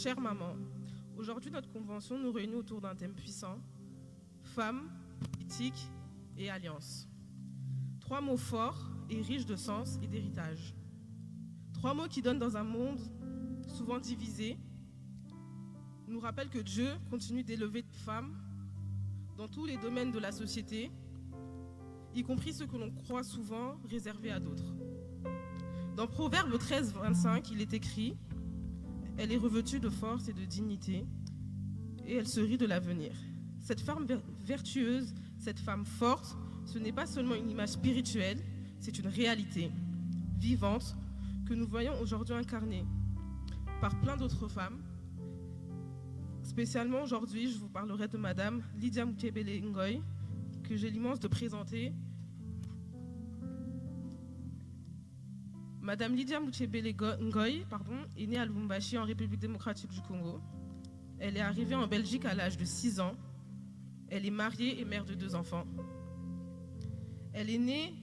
Chère maman, aujourd'hui notre convention nous réunit autour d'un thème puissant, femmes, politique et alliance. 3 mots forts et riches de sens et d'héritage. 3 mots qui donnent dans un monde souvent divisé, nous rappellent que Dieu continue d'élever les femmes dans tous les domaines de la société, y compris ceux que l'on croit souvent réservés à d'autres. Dans Proverbe 13, 25, il est écrit « Elle est revêtue de force et de dignité, et elle se rit de l'avenir. » Cette femme vertueuse, cette femme forte, ce n'est pas seulement une image spirituelle, c'est une réalité vivante que nous voyons aujourd'hui incarnée par plein d'autres femmes. Spécialement aujourd'hui, je vous parlerai de Madame Lydia Mukebele Ngoy, que j'ai l'immense de présenter. Madame Lydia Mukebele Ngoy est née à Lubumbashi en République démocratique du Congo. Elle est arrivée en Belgique à l'âge de 6 ans. Elle est mariée et mère de 2 enfants. Elle est née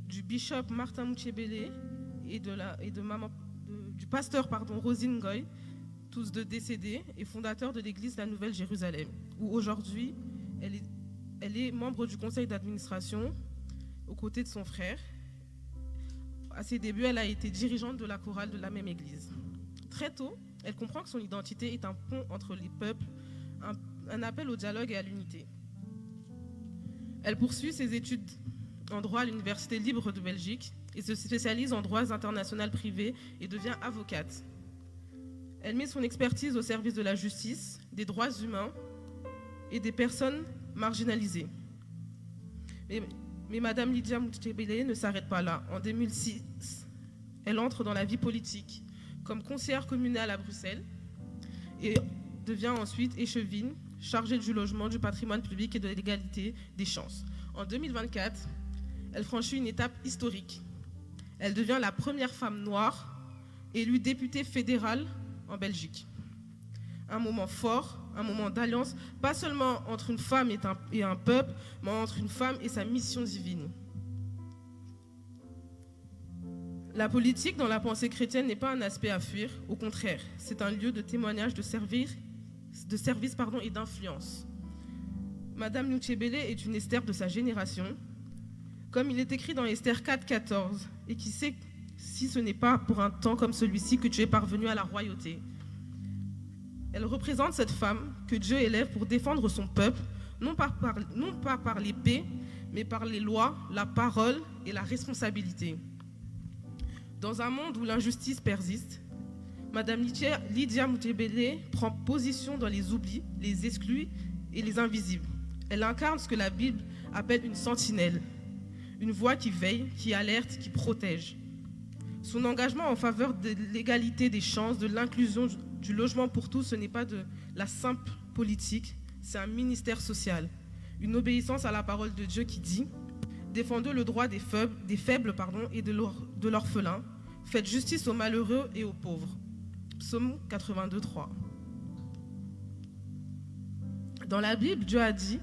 du bishop Martin Mukebele et du pasteur Rosine Ngoy, tous 2 décédés, et fondateur de l'église La Nouvelle Jérusalem, où aujourd'hui elle est membre du conseil d'administration aux côtés de son frère. À ses débuts, elle a été dirigeante de la chorale de la même église. Très tôt, elle comprend que son identité est un pont entre les peuples, un appel au dialogue et à l'unité. Elle poursuit ses études en droit à l'Université libre de Belgique et se spécialise en droit international privé et devient avocate. Elle met son expertise au service de la justice, des droits humains et des personnes marginalisées. Mais Madame Lydia Mukebele ne s'arrête pas là. En 2006, elle entre dans la vie politique comme conseillère communale à Bruxelles et devient ensuite échevine, chargée du logement, du patrimoine public et de l'égalité des chances. En 2024, elle franchit une étape historique. Elle devient la première femme noire élue députée fédérale en Belgique. Un moment fort, un moment d'alliance, pas seulement entre une femme et un peuple, mais entre une femme et sa mission divine. La politique dans la pensée chrétienne n'est pas un aspect à fuir, au contraire, c'est un lieu de témoignage, de service et d'influence. Madame Mukebele est une Esther de sa génération, comme il est écrit dans Esther 4,14, et qui sait si ce n'est pas pour un temps comme celui-ci que tu es parvenu à la royauté. Elle représente cette femme que Dieu élève pour défendre son peuple, non pas par l'épée, mais par les lois, la parole et la responsabilité. Dans un monde où l'injustice persiste, Madame Lydia Mukebele prend position dans les oublis, les exclus et les invisibles. Elle incarne ce que la Bible appelle une sentinelle, une voix qui veille, qui alerte, qui protège. Son engagement en faveur de l'égalité des chances, de l'inclusion, du logement pour tous, ce n'est pas de la simple politique, c'est un ministère social. Une obéissance à la parole de Dieu qui dit « Défendez le droit des faibles et de l'orphelin, faites justice aux malheureux et aux pauvres. » Psaume 82, 3. Dans la Bible, Dieu a dit,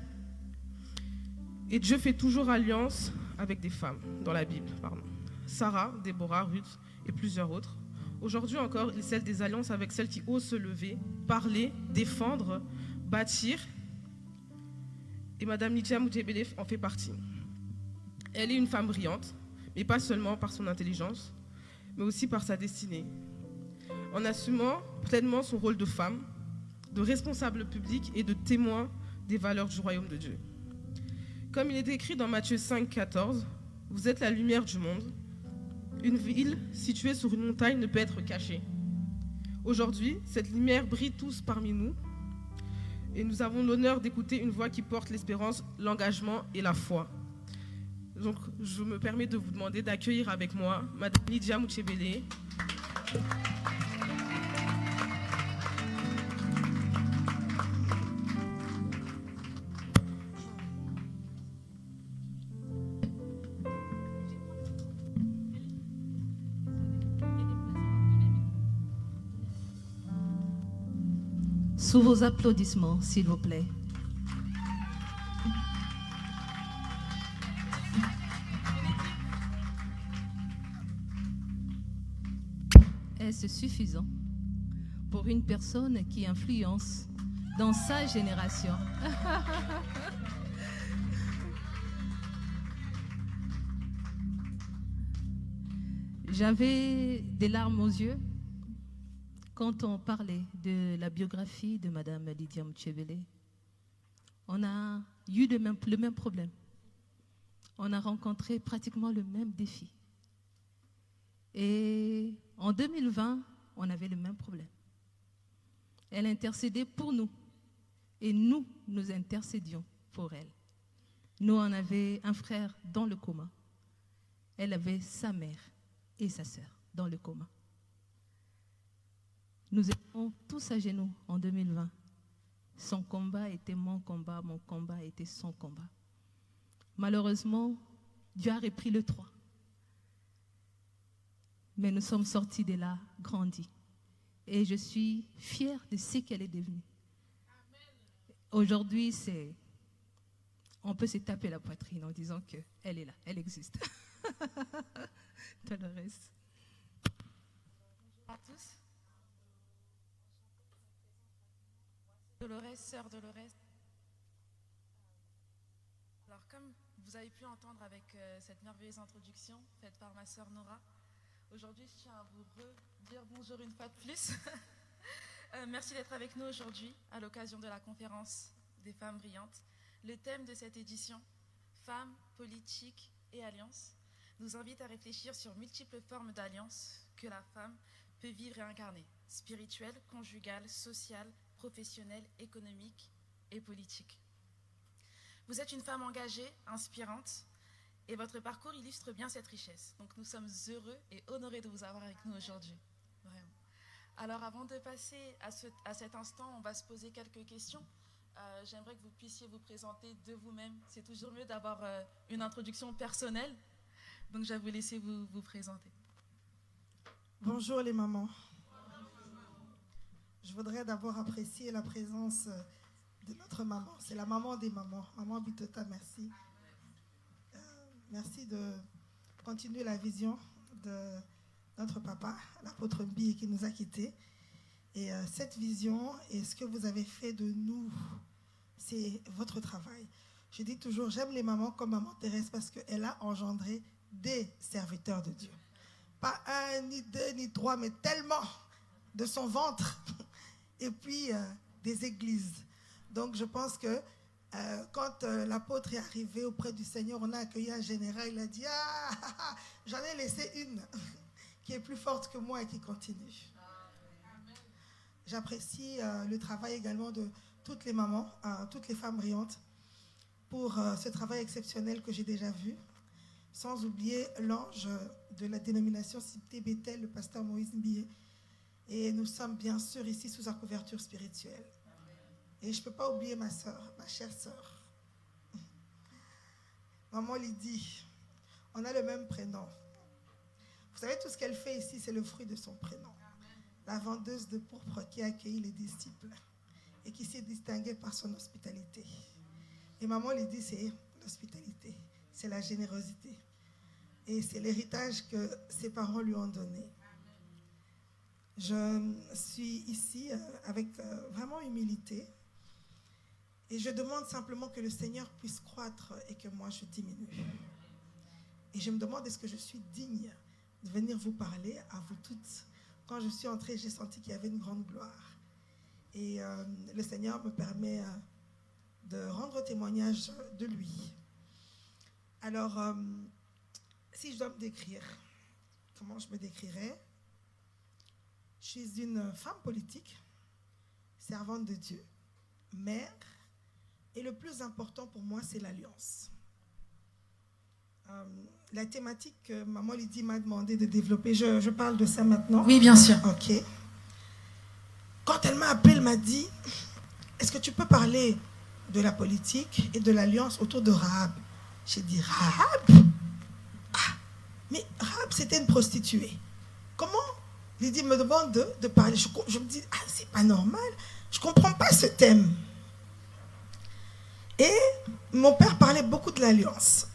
et Dieu fait toujours alliance avec des femmes, dans la Bible, Sarah, Déborah, Ruth et plusieurs autres. Aujourd'hui encore, il scelle des alliances avec celles qui osent se lever, parler, défendre, bâtir. Et Madame Lydia Mukebele en fait partie. Elle est une femme brillante, mais pas seulement par son intelligence, mais aussi par sa destinée. En assumant pleinement son rôle de femme, de responsable public et de témoin des valeurs du royaume de Dieu. Comme il est écrit dans Matthieu 5, 14, « Vous êtes la lumière du monde. Une ville située sur une montagne ne peut être cachée. » Aujourd'hui, cette lumière brille tous parmi nous et nous avons l'honneur d'écouter une voix qui porte l'espérance, l'engagement et la foi. Donc, je me permets de vous demander d'accueillir avec moi Madame Lydia Mukebele. Sous vos applaudissements, s'il vous plaît. Est-ce suffisant pour une personne qui influence dans sa génération. J'avais des larmes aux yeux quand on parlait de la biographie de Madame Lydia Mutshebele. On a eu le même problème. On a rencontré pratiquement le même défi. Et en 2020, on avait le même problème. Elle intercédait pour nous. Et nous intercédions pour elle. Nous, on avait un frère dans le coma. Elle avait sa mère et sa sœur dans le coma. Nous étions tous à genoux en 2020. Son combat était mon combat était son combat. Malheureusement, Dieu a repris le 3. Mais nous sommes sortis de là, grandis. Et je suis fière de ce qu'elle est devenue. Aujourd'hui, on peut se taper la poitrine en disant qu'elle est là, elle existe. Dolores. Bonjour à tous. Dolores, sœur Dolores. Alors, comme vous avez pu entendre avec cette merveilleuse introduction faite par ma sœur Nora, aujourd'hui, je tiens à vous redire bonjour une fois de plus. Merci d'être avec nous aujourd'hui à l'occasion de la conférence des femmes brillantes. Le thème de cette édition, Femmes, politique et alliances, nous invite à réfléchir sur multiples formes d'alliances que la femme peut vivre et incarner, spirituelle, conjugale, sociale, professionnelle, économique et politique. Vous êtes une femme engagée, inspirante, et votre parcours illustre bien cette richesse. Donc nous sommes heureux et honorés de vous avoir avec nous aujourd'hui. Vraiment. Alors avant de passer à cet instant, on va se poser quelques questions. J'aimerais que vous puissiez vous présenter de vous-même. C'est toujours mieux d'avoir une introduction personnelle. Donc je vais vous laisser vous présenter. Bonjour les mamans. Je voudrais d'abord apprécier la présence de notre maman. C'est la maman des mamans. Maman Bitota, merci. Merci de continuer la vision de notre papa, l'apôtre Mbi, qui nous a quittés. Et cette vision et ce que vous avez fait de nous, c'est votre travail. Je dis toujours, j'aime les mamans comme maman Thérèse parce qu'elle a engendré des serviteurs de Dieu. Pas un, ni deux, ni trois, mais tellement de son ventre. Et puis des églises. Donc je pense que quand l'apôtre est arrivé auprès du Seigneur, on a accueilli un général, il a dit « Ah, j'en ai laissé une qui est plus forte que moi et qui continue. » J'apprécie le travail également de toutes les mamans, toutes les femmes brillantes, pour ce travail exceptionnel que j'ai déjà vu, sans oublier l'ange de la dénomination Cité Bethel, le pasteur Moïse Mbié. Et nous sommes bien sûr ici sous sa couverture spirituelle. Et je ne peux pas oublier ma soeur, ma chère soeur. Maman Lydie, on a le même prénom. Vous savez, tout ce qu'elle fait ici, c'est le fruit de son prénom. La vendeuse de pourpre qui a accueilli les disciples et qui s'est distinguée par son hospitalité. Et maman Lydie, c'est l'hospitalité, c'est la générosité. Et c'est l'héritage que ses parents lui ont donné. Je suis ici avec vraiment humilité et je demande simplement que le Seigneur puisse croître et que moi je diminue. Et je me demande est-ce que je suis digne de venir vous parler à vous toutes. Quand je suis entrée, j'ai senti qu'il y avait une grande gloire. Et le Seigneur me permet de rendre témoignage de lui. Alors, si je dois me décrire, comment je me décrirais ? Je suis une femme politique, servante de Dieu, mère, et le plus important pour moi, c'est l'alliance. La thématique que maman Lydie m'a demandé de développer, je parle de ça maintenant. Oui, bien sûr. Ok. Quand elle m'a appelée, elle m'a dit, est-ce que tu peux parler de la politique et de l'alliance autour de Rahab? J'ai dit, Rahab? Ah, mais Rahab, c'était une prostituée. Comment Lydie me demande de parler. Je me dis, ah, c'est pas normal. Je ne comprends pas ce thème. Et mon père parlait beaucoup de l'alliance.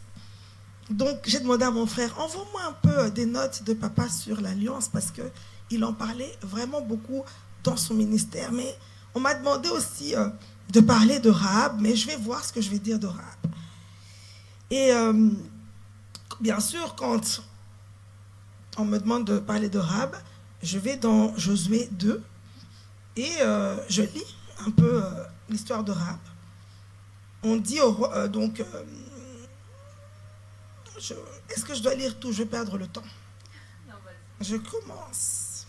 Donc, j'ai demandé à mon frère, envoie-moi un peu des notes de papa sur l'alliance parce qu'il en parlait vraiment beaucoup dans son ministère. Mais on m'a demandé aussi de parler de Rahab, mais je vais voir ce que je vais dire de Rahab. Et bien sûr, quand on me demande de parler de Rahab, je vais dans Josué 2 et je lis un peu l'histoire de Rahab. On dit au roi, est-ce que je dois lire tout? Je vais perdre le temps. Je commence.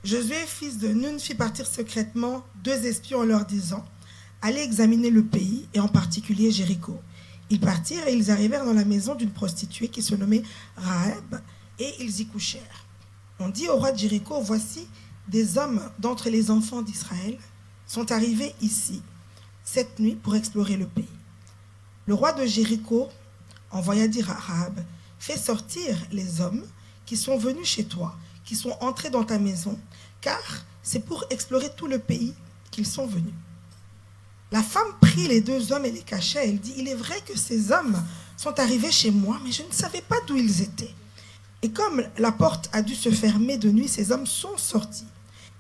Josué, fils de Nun, fit partir secrètement 2 espions en leur disant « Allez examiner le pays, et en particulier Jéricho. » Ils partirent et ils arrivèrent dans la maison d'une prostituée qui se nommait Rahab, et ils y couchèrent. On dit au roi de Jéricho « Voici, des hommes d'entre les enfants d'Israël sont arrivés ici cette nuit pour explorer le pays. » Le roi de Jéricho envoya dire à Rahab « Fais sortir les hommes qui sont venus chez toi, qui sont entrés dans ta maison, car c'est pour explorer tout le pays qu'ils sont venus. » La femme prit les 2 hommes et les cacha. Elle dit « Il est vrai que ces hommes sont arrivés chez moi, mais je ne savais pas d'où ils étaient. Et comme la porte a dû se fermer de nuit, ces hommes sont sortis.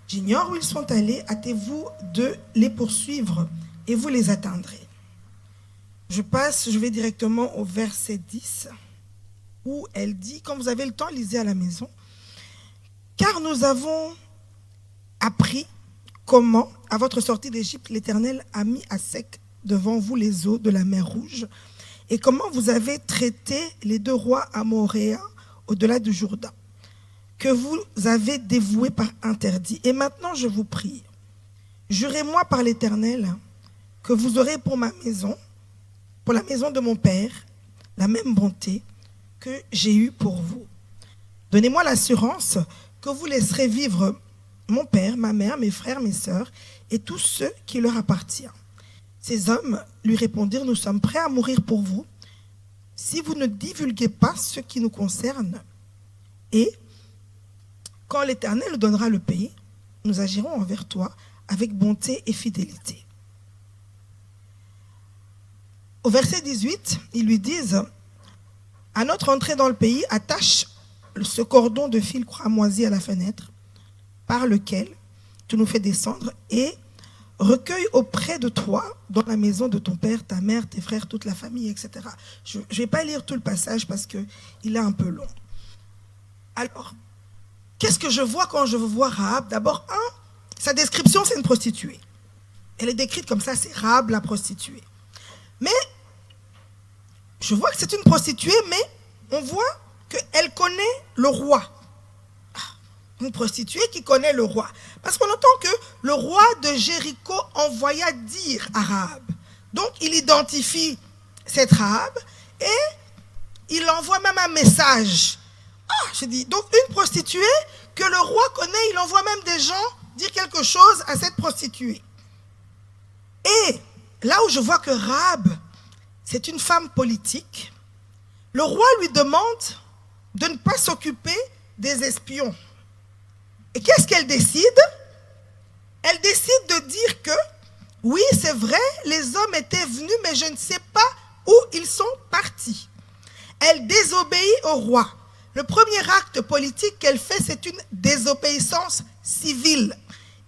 J'ignore où ils sont allés, hâtez-vous de les poursuivre et vous les atteindrez. » Je vais directement au verset 10, où elle dit, quand vous avez le temps, lisez à la maison. « Car nous avons appris comment, à votre sortie d'Égypte, l'Éternel a mis à sec devant vous les eaux de la mer Rouge, et comment vous avez traité les 2 rois amoréens au-delà du Jourdain, que vous avez dévoués par interdit. Et maintenant, je vous prie, jurez-moi par l'Éternel que vous aurez pour ma maison, pour la maison de mon père, la même bonté que j'ai eue pour vous. Donnez-moi l'assurance que vous laisserez vivre mon père, ma mère, mes frères, mes sœurs et tous ceux qui leur appartiennent. » Ces hommes lui répondirent « Nous sommes prêts à mourir pour vous si vous ne divulguez pas ce qui nous concerne. Et quand l'Éternel nous donnera le pays, nous agirons envers toi avec bonté et fidélité. » Au verset 18, ils lui disent « À notre entrée dans le pays, attache ce cordon de fil cramoisi à la fenêtre par lequel tu nous fais descendre et recueille auprès de toi, dans la maison de ton père, ta mère, tes frères, toute la famille, etc. » Je ne vais pas lire tout le passage parce qu'il est un peu long. Alors, qu'est-ce que je vois quand je vois Rahab? D'abord, sa description, c'est une prostituée. Elle est décrite comme ça, c'est Rahab la prostituée. Mais, je vois que c'est une prostituée, mais on voit qu'elle connaît le roi. Une prostituée qui connaît le roi. Parce qu'on entend que le roi de Jéricho envoya dire à Rahab. Donc, il identifie cette Rahab et il envoie même un message. Je dis, donc une prostituée que le roi connaît, il envoie même des gens dire quelque chose à cette prostituée. Et là où je vois que Rahab, c'est une femme politique, le roi lui demande de ne pas s'occuper des espions. Et qu'est-ce qu'elle décide? Elle décide de dire que, oui, c'est vrai, les hommes étaient venus, mais je ne sais pas où ils sont partis. Elle désobéit au roi. Le premier acte politique qu'elle fait, c'est une désobéissance civile.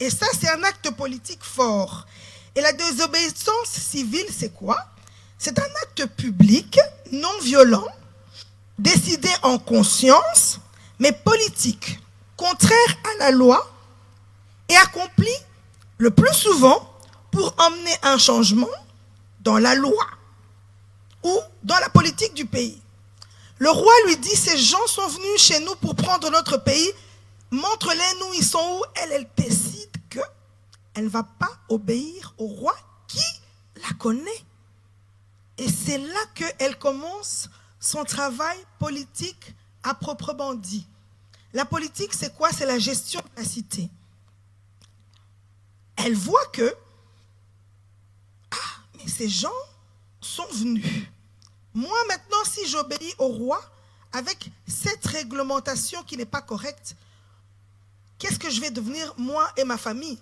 Et ça, c'est un acte politique fort. Et la désobéissance civile, c'est quoi? C'est un acte public, non violent, décidé en conscience, mais politique, contraire à la loi et accompli le plus souvent pour emmener un changement dans la loi ou dans la politique du pays. Le roi lui dit, ces gens sont venus chez nous pour prendre notre pays, montre-les nous, ils sont où? Elle décide qu'elle ne va pas obéir au roi qui la connaît. Et c'est là qu'elle commence son travail politique à proprement dit. La politique, c'est quoi? C'est la gestion de la cité. Elle voit que, mais ces gens sont venus. Moi, maintenant, si j'obéis au roi avec cette réglementation qui n'est pas correcte, qu'est-ce que je vais devenir, moi et ma famille?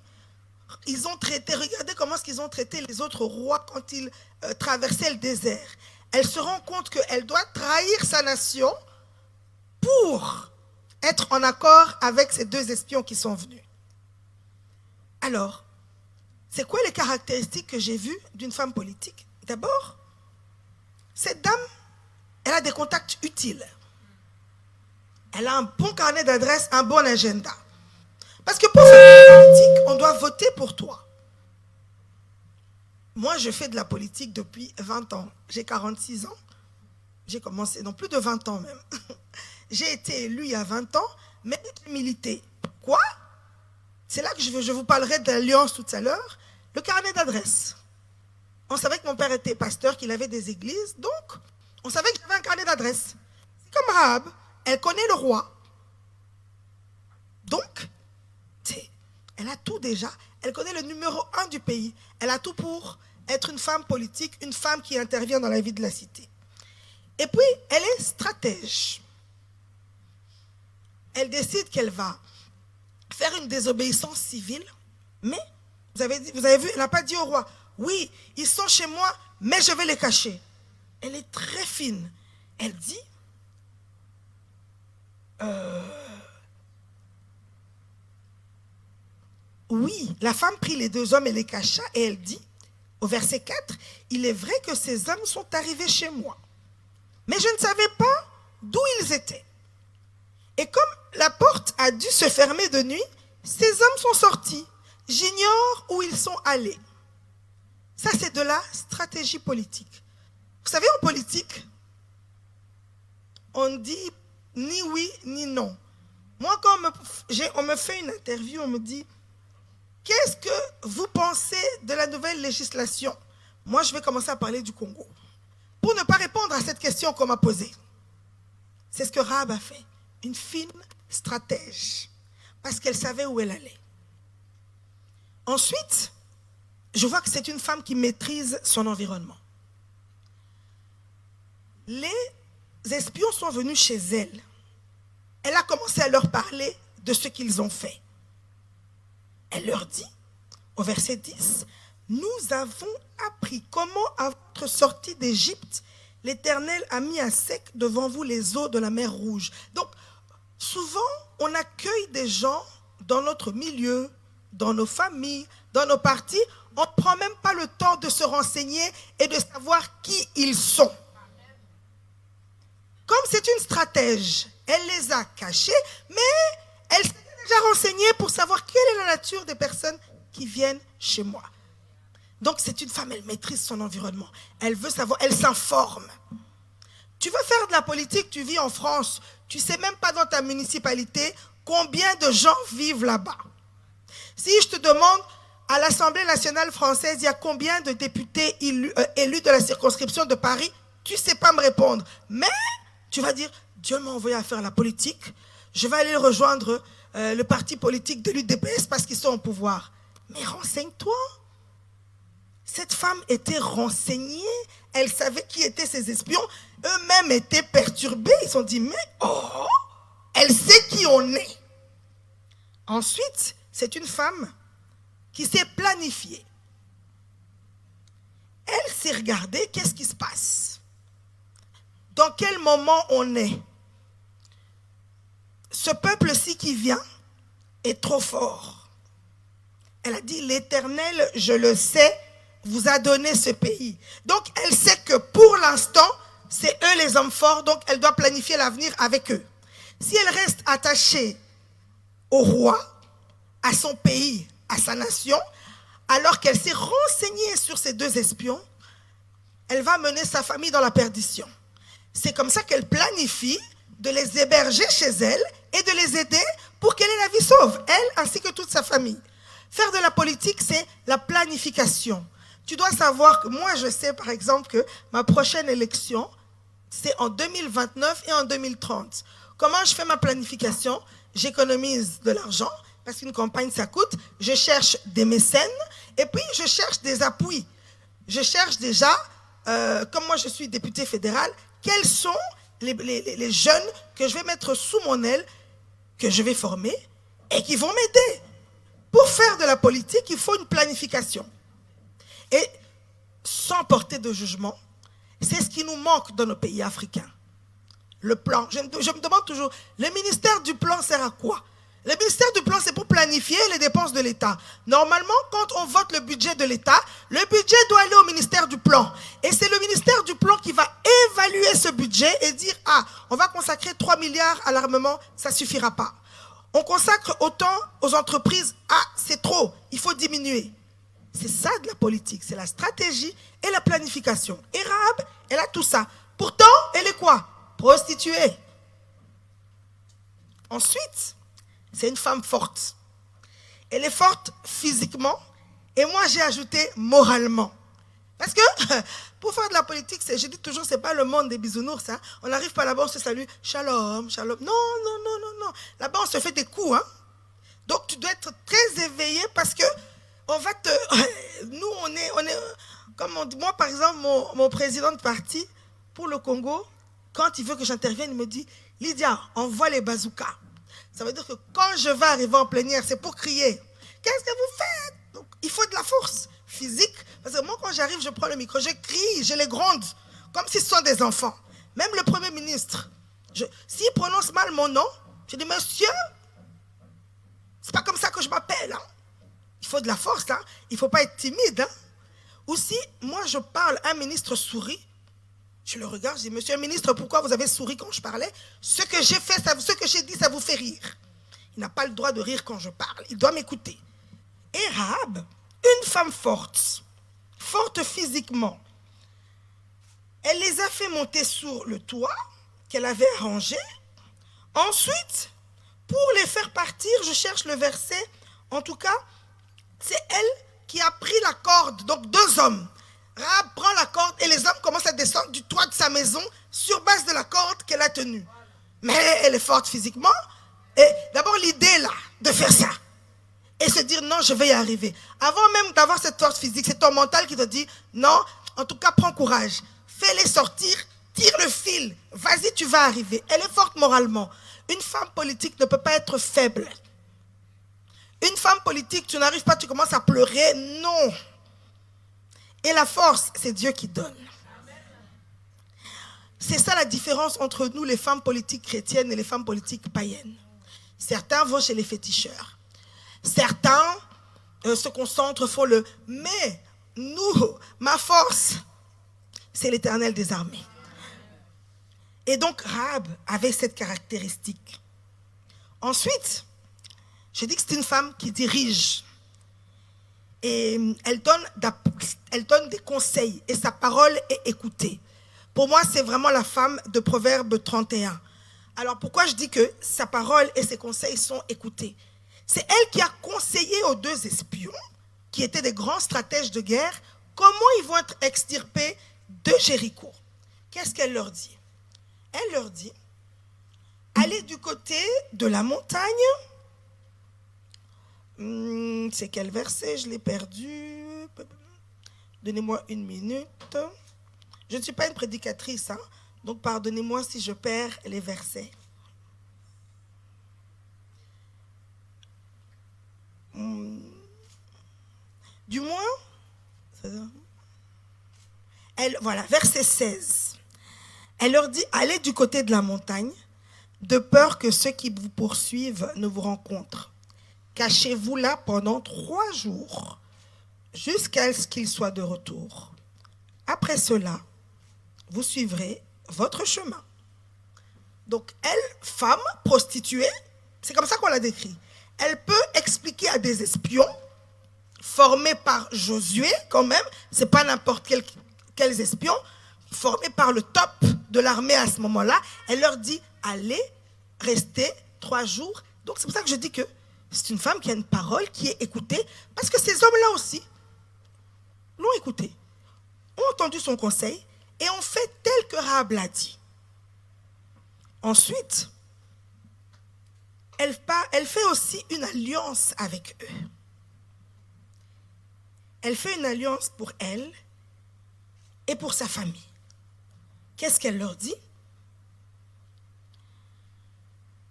Ils ont traité, regardez comment est-ce qu'ils ont traité les autres rois quand ils traversaient le désert. Elle se rend compte qu'elle doit trahir sa nation pour être en accord avec ces 2 espions qui sont venus. Alors, c'est quoi les caractéristiques que j'ai vues d'une femme politique? D'abord, cette dame, elle a des contacts utiles. Elle a un bon carnet d'adresses, un bon agenda. Parce que pour faire de la politique, on doit voter pour toi. Moi, je fais de la politique depuis 20 ans. J'ai 46 ans. J'ai commencé, non plus de 20 ans même. J'ai été élue il y a 20 ans, mais j'ai milité. Quoi? C'est là que je vous parlerai de l'alliance tout à l'heure. Le carnet d'adresses. On savait que mon père était pasteur, qu'il avait des églises, donc on savait que j'avais un carnet d'adresses. C'est comme Rahab, elle connaît le roi. Donc, elle a tout déjà. Elle connaît le numéro 1 du pays. Elle a tout pour être une femme politique, une femme qui intervient dans la vie de la cité. Et puis, elle est stratège. Elle décide qu'elle va faire une désobéissance civile, mais, vous avez vu, elle n'a pas dit au roi, oui, ils sont chez moi, mais je vais les cacher. Elle est très fine. Elle dit, oui, la femme prit les 2 hommes et les cacha, et elle dit, au verset 4, il est vrai que ces hommes sont arrivés chez moi, mais je ne savais pas d'où ils étaient. Et comme la porte a dû se fermer de nuit, ces hommes sont sortis. J'ignore où ils sont allés. Ça, c'est de la stratégie politique. Vous savez, en politique, on dit ni oui ni non. Moi, quand on me fait une interview, on me dit, qu'est-ce que vous pensez de la nouvelle législation? Moi, je vais commencer à parler du Congo. Pour ne pas répondre à cette question qu'on m'a posée. C'est ce que Rahab a fait. Une fine stratège. Parce qu'elle savait où elle allait. Ensuite, je vois que c'est une femme qui maîtrise son environnement. Les espions sont venus chez elle. Elle a commencé à leur parler de ce qu'ils ont fait. Elle leur dit, au verset 10, « Nous avons appris comment, à votre sortie d'Égypte, l'Éternel a mis à sec devant vous les eaux de la mer Rouge. » Donc, souvent, on accueille des gens dans notre milieu, dans nos familles, dans nos partis. On ne prend même pas le temps de se renseigner et de savoir qui ils sont. Comme c'est une stratège, elle les a cachés, mais elle s'est déjà renseignée pour savoir quelle est la nature des personnes qui viennent chez moi. Donc c'est une femme, elle maîtrise son environnement. Elle veut savoir, elle s'informe. Tu veux faire de la politique, tu vis en France, tu ne sais même pas dans ta municipalité combien de gens vivent là-bas. Si je te demande, à l'Assemblée nationale française, il y a combien de députés élus de la circonscription de Paris, tu ne sais pas me répondre. Mais tu vas dire, Dieu m'a envoyé à faire la politique, je vais aller rejoindre le parti politique de l'UDPS parce qu'ils sont au pouvoir. Mais renseigne-toi. Cette femme était renseignée, elle savait qui étaient ses espions, eux-mêmes étaient perturbés, ils se sont dit, mais oh, elle sait qui on est. Ensuite, c'est une femme qui s'est planifiée. Elle s'est regardée, qu'est-ce qui se passe? Dans quel moment on est? Ce peuple-ci qui vient est trop fort. Elle a dit, l'Éternel, je le sais, vous a donné ce pays. Donc, elle sait que pour l'instant, c'est eux les hommes forts, donc elle doit planifier l'avenir avec eux. Si elle reste attachée au roi, à son pays, à sa nation, alors qu'elle s'est renseignée sur ces 2 espions, elle va mener sa famille dans la perdition. C'est comme ça qu'elle planifie de les héberger chez elle et de les aider pour qu'elle ait la vie sauve, elle ainsi que toute sa famille. Faire de la politique, c'est la planification. Tu dois savoir que moi, je sais par exemple que ma prochaine élection, c'est en 2029 et en 2030. Comment je fais ma planification? J'économise de l'argent, parce qu'une campagne, ça coûte. Je cherche des mécènes, et puis je cherche des appuis. Je cherche déjà, comme moi je suis députée fédérale, quels sont les jeunes que je vais mettre sous mon aile, que je vais former, et qui vont m'aider. Pour faire de la politique, il faut une planification. Et sans porter de jugement, c'est ce qui nous manque dans nos pays africains. Le plan. Je me demande toujours, le ministère du plan sert à quoi? Le ministère du plan, c'est pour planifier les dépenses de l'État. Normalement, quand on vote le budget de l'État, le budget doit aller au ministère du plan. Et c'est le ministère du plan qui va évaluer ce budget et dire, ah, on va consacrer 3 milliards à l'armement, ça ne suffira pas. On consacre autant aux entreprises, ah, c'est trop, il faut diminuer. C'est ça de la politique, c'est la stratégie et la planification. Et Rahab, elle a tout ça. Pourtant, elle est quoi? Prostituée. Ensuite, c'est une femme forte. Elle est forte physiquement et moi j'ai ajouté moralement. Parce que pour faire de la politique, je dis toujours, c'est pas le monde des bisounours. Hein. On n'arrive pas là-bas, on se salue, shalom, shalom. Non, non, non, non, non. Là-bas, on se fait des coups. Hein. Donc tu dois être très éveillé parce que on va te... Nous, on est comme on dit, moi par exemple, mon président de parti pour le Congo, quand il veut que j'intervienne, il me dit, Lydia, envoie les bazookas. Ça veut dire que quand je vais arriver en plénière, c'est pour crier. Qu'est-ce que vous faites? Donc, il faut de la force physique. Parce que moi, quand j'arrive, je prends le micro, je crie, je les gronde, comme si ce sont des enfants. Même le Premier ministre, s'il prononce mal mon nom, je dis, monsieur, c'est pas comme ça que je m'appelle. Hein. Il faut de la force, hein. Il ne faut pas être timide. Hein. Ou si moi, je parle, un ministre sourit, je le regarde, je dis, monsieur le ministre, pourquoi vous avez souri quand je parlais? Ce que j'ai fait, ce que j'ai dit, ça vous fait rire. Il n'a pas le droit de rire quand je parle. Il doit m'écouter. Et Rahab, une femme forte, forte physiquement, elle les a fait monter sur le toit qu'elle avait arrangé. Ensuite, pour les faire partir, je cherche le verset, en tout cas, c'est elle qui a pris la corde, donc 2 hommes. Rahab prend la corde et les hommes commencent à descendre du toit de sa maison sur base de la corde qu'elle a tenue. Mais elle est forte physiquement. Et d'abord l'idée là, de faire ça. Et se dire non, je vais y arriver. Avant même d'avoir cette force physique, c'est ton mental qui te dit non, en tout cas prends courage. Fais-les sortir, tire le fil. Vas-y, tu vas arriver. Elle est forte moralement. Une femme politique ne peut pas être faible. Une femme politique, tu n'arrives pas, tu commences à pleurer. Non. Et la force, c'est Dieu qui donne. C'est ça la différence entre nous, les femmes politiques chrétiennes et les femmes politiques païennes. Certains vont chez les féticheurs. Certains se concentrent, font le... Mais nous, ma force, c'est l'Éternel des armées. Et donc Rahab avait cette caractéristique. Ensuite, je dis que c'est une femme qui dirige. Et elle donne des conseils et sa parole est écoutée. Pour moi, c'est vraiment la femme de Proverbe 31. Alors pourquoi je dis que sa parole et ses conseils sont écoutés? C'est elle qui a conseillé aux 2 espions, qui étaient des grands stratèges de guerre, comment ils vont être extirpés de Jéricho. Qu'est-ce qu'elle leur dit? Elle leur dit, allez du côté de la montagne. C'est quel verset? Je l'ai perdu. Donnez-moi 1 minute. Je ne suis pas une prédicatrice, hein? Donc pardonnez-moi si je perds les versets. Du moins, voilà, verset 16. Elle leur dit, allez du côté de la montagne, de peur que ceux qui vous poursuivent ne vous rencontrent. Cachez-vous là pendant 3 jours, jusqu'à ce qu'ils soient de retour. Après cela, vous suivrez votre chemin. Donc, elle, femme prostituée, c'est comme ça qu'on l'a décrit. Elle peut expliquer à des espions, formés par Josué quand même, c'est pas n'importe quels espions, formés par le top de l'armée à ce moment-là, elle leur dit, allez, restez 3 jours. Donc, c'est pour ça que je dis que c'est une femme qui a une parole, qui est écoutée, parce que ces hommes-là aussi l'ont écoutée, ont entendu son conseil et ont fait tel que Rahab l'a dit. Ensuite, elle fait aussi une alliance avec eux. Elle fait une alliance pour elle et pour sa famille. Qu'est-ce qu'elle leur dit?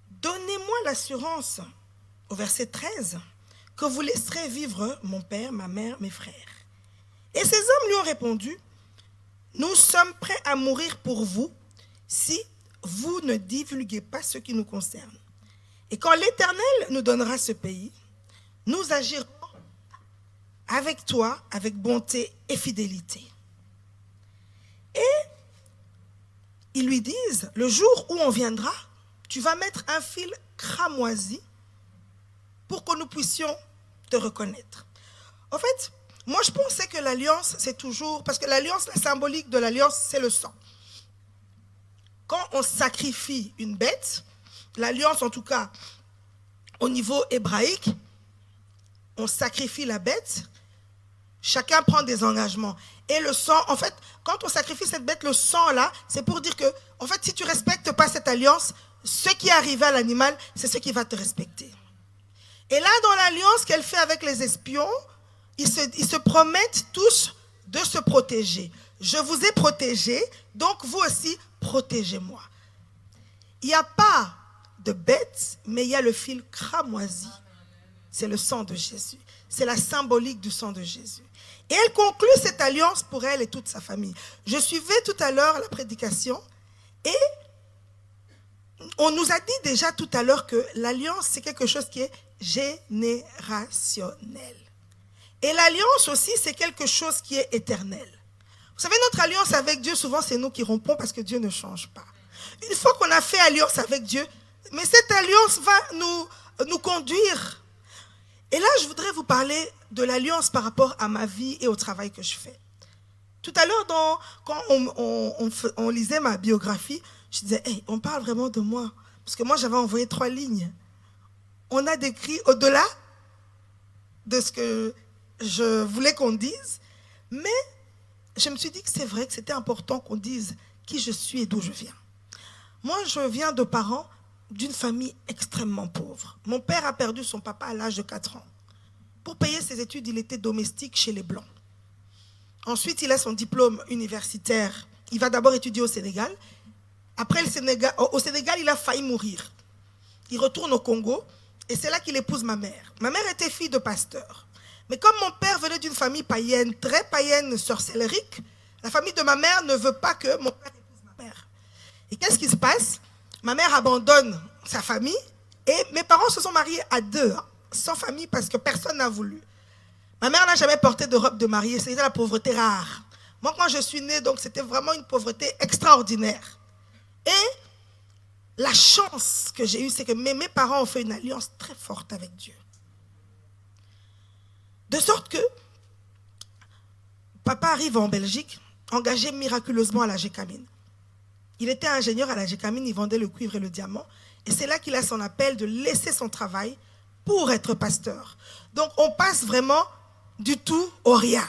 Donnez-moi l'assurance, au verset 13, que vous laisserez vivre mon père, ma mère, mes frères. Et ces hommes lui ont répondu, nous sommes prêts à mourir pour vous si vous ne divulguez pas ce qui nous concerne. Et quand l'Éternel nous donnera ce pays, nous agirons avec toi, avec bonté et fidélité. Et ils lui disent, le jour où on viendra, tu vas mettre un fil cramoisi pour que nous puissions te reconnaître. En fait, moi je pensais que l'alliance, c'est toujours, parce que l'alliance, la symbolique de l'alliance, c'est le sang. Quand on sacrifie une bête, l'alliance en tout cas, au niveau hébraïque, on sacrifie la bête, chacun prend des engagements. Et le sang, en fait, quand on sacrifie cette bête, le sang là, c'est pour dire que, en fait, si tu ne respectes pas cette alliance, ce qui est arrivé à l'animal, c'est ce qui va te respecter. Et là, dans l'alliance qu'elle fait avec les espions, ils se promettent tous de se protéger. Je vous ai protégé, donc vous aussi, protégez-moi. Il n'y a pas de bête, mais il y a le fil cramoisi. C'est le sang de Jésus. C'est la symbolique du sang de Jésus. Et elle conclut cette alliance pour elle et toute sa famille. Je suivais tout à l'heure la prédication et on nous a dit déjà tout à l'heure que l'alliance, c'est quelque chose qui est générationnel. Et l'alliance aussi, c'est quelque chose qui est éternel. Vous savez, notre alliance avec Dieu, souvent, c'est nous qui rompons parce que Dieu ne change pas. Une fois qu'on a fait alliance avec Dieu, mais cette alliance va nous conduire. Et là, je voudrais vous parler de l'alliance par rapport à ma vie et au travail que je fais. Tout à l'heure, quand on lisait ma biographie, je disais, hey, on parle vraiment de moi. Parce que moi, j'avais envoyé 3 lignes. On a décrit au-delà de ce que je voulais qu'on dise. Mais je me suis dit que c'est vrai que c'était important qu'on dise qui je suis et d'où je viens. Moi, je viens de parents d'une famille extrêmement pauvre. Mon père a perdu son papa à l'âge de 4 ans. Pour payer ses études, il était domestique chez les Blancs. Ensuite, il a son diplôme universitaire. Il va d'abord étudier au Sénégal. Après, au Sénégal, il a failli mourir. Il retourne au Congo et c'est là qu'il épouse ma mère. Ma mère était fille de pasteur. Mais comme mon père venait d'une famille païenne, très païenne, sorcellerique, la famille de ma mère ne veut pas que mon père épouse ma mère. Et qu'est-ce qui se passe? Ma mère abandonne sa famille et mes parents se sont mariés à 2, sans famille parce que personne n'a voulu. Ma mère n'a jamais porté de robe de mariée, c'était la pauvreté rare. Moi, quand je suis née, donc c'était vraiment une pauvreté extraordinaire. Et la chance que j'ai eue, c'est que mes parents ont fait une alliance très forte avec Dieu. De sorte que papa arrive en Belgique, engagé miraculeusement à la Gécamine. Il était ingénieur à la Gécamine, il vendait le cuivre et le diamant. Et c'est là qu'il a son appel de laisser son travail pour être pasteur. Donc on passe vraiment du tout au rien.